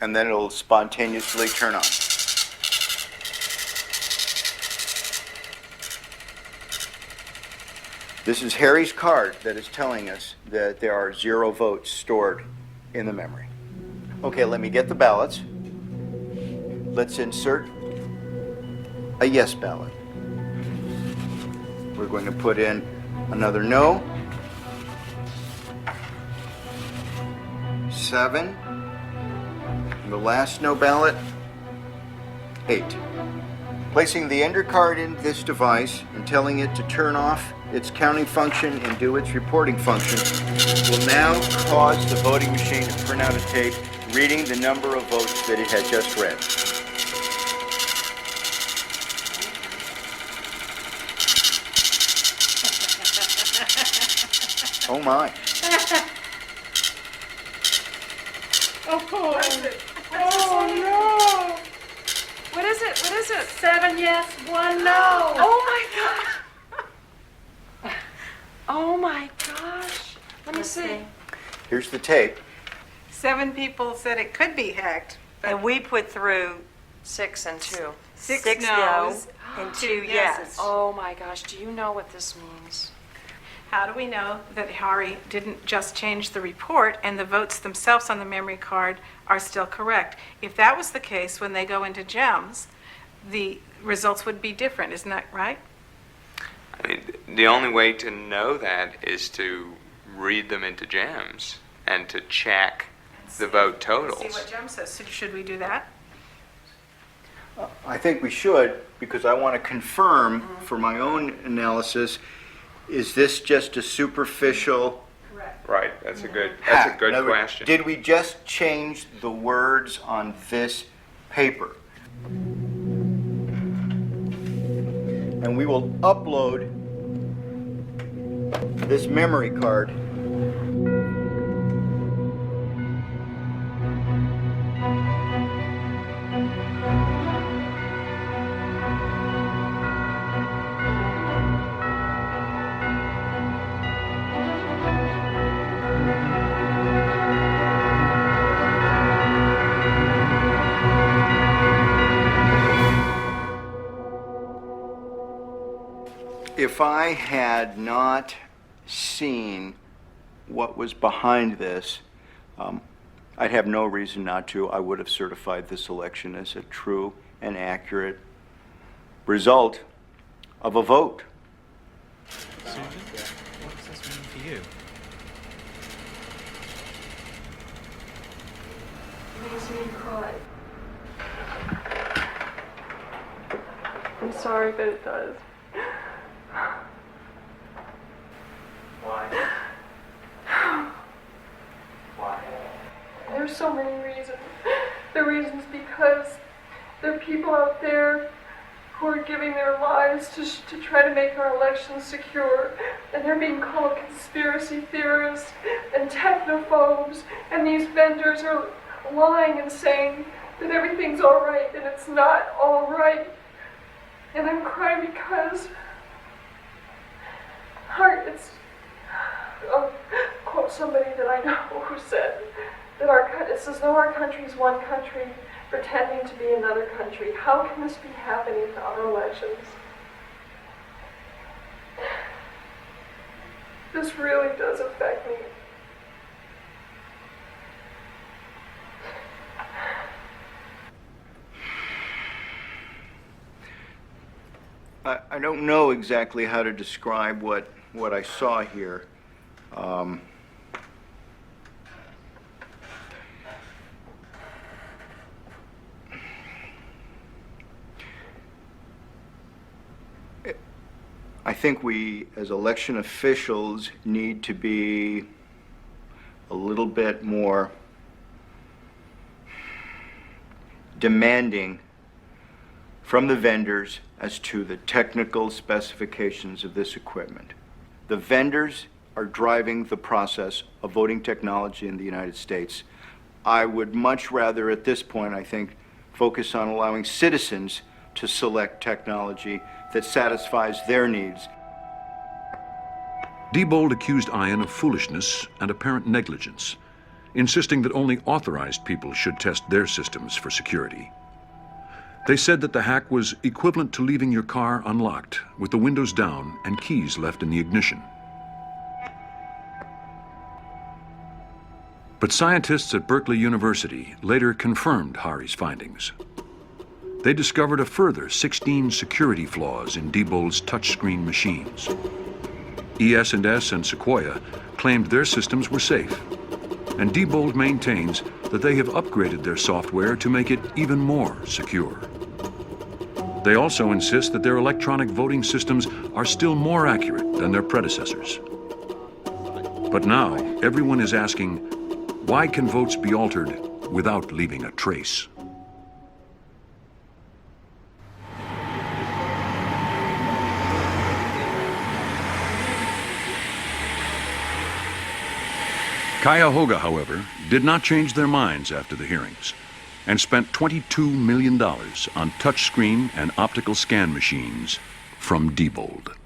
and then it'll spontaneously turn on. This is Harry's card that is telling us that there are 0 votes stored in the memory. Okay, let me get the ballots. Let's insert a yes ballot. We're going to put in another no. 7. And the last no ballot, 8. Placing the ender card in this device and telling it to turn off its counting function and do its reporting function will now cause the voting machine to print out a tape reading the number of votes that it had just read. Oh my. Oh no! What is it? What is it? 7 yes, 1 no. Oh my god! Oh my gosh! Let me see. Here's the tape. 7 people said it could be hacked. And we put through 6 and 2. 6 no's no's and 2 2 yeses. yeses. Oh my gosh, do you know what this means? How do we know that Harry didn't just change the report and the votes themselves on the memory card are still correct? If that was the case, when they go into GEMS, the results would be different, isn't that right? I mean, the only way to know that is to read them into GEMS and to check the vote totals. See what GEMS says. So should we do that? I think we should, because I want to confirm for my own analysis, is this just a superficial Right, that's a good question. Did we just change the words on this paper? And we will upload this memory card . If I had not seen what was behind this, I'd have no reason not to. I would have certified this election as a true and accurate result of a vote. Susan, what does this mean to you? It makes me cry. I'm sorry, but it does. Why? Why? There's so many reasons. The reasons because there are people out there who are giving their lives to try to make our elections secure, and they're being called conspiracy theorists and technophobes, and these vendors are lying and saying that everything's all right, and it's not all right. And I'm crying because I'll quote somebody that I know who said that it's as though our country is one country pretending to be another country. How can this be happening to our elections? This really does affect me. I don't know exactly how to describe what I saw here. I think we, as election officials, need to be a little bit more demanding from the vendors as to the technical specifications of this equipment. The vendors are driving the process of voting technology in the United States. I would much rather, at this point, I think, focus on allowing citizens to select technology that satisfies their needs. Diebold accused Ian of foolishness and apparent negligence, insisting that only authorized people should test their systems for security. They said that the hack was equivalent to leaving your car unlocked, with the windows down and keys left in the ignition. But scientists at Berkeley University later confirmed Hari's findings. They discovered a further 16 security flaws in Diebold's touchscreen machines. ES&S and Sequoia claimed their systems were safe, and Diebold maintains that they have upgraded their software to make it even more secure. They also insist that their electronic voting systems are still more accurate than their predecessors. But now, everyone is asking, why can votes be altered without leaving a trace? Cuyahoga, however, did not change their minds after the hearings and spent $22 million on touchscreen and optical scan machines from Diebold.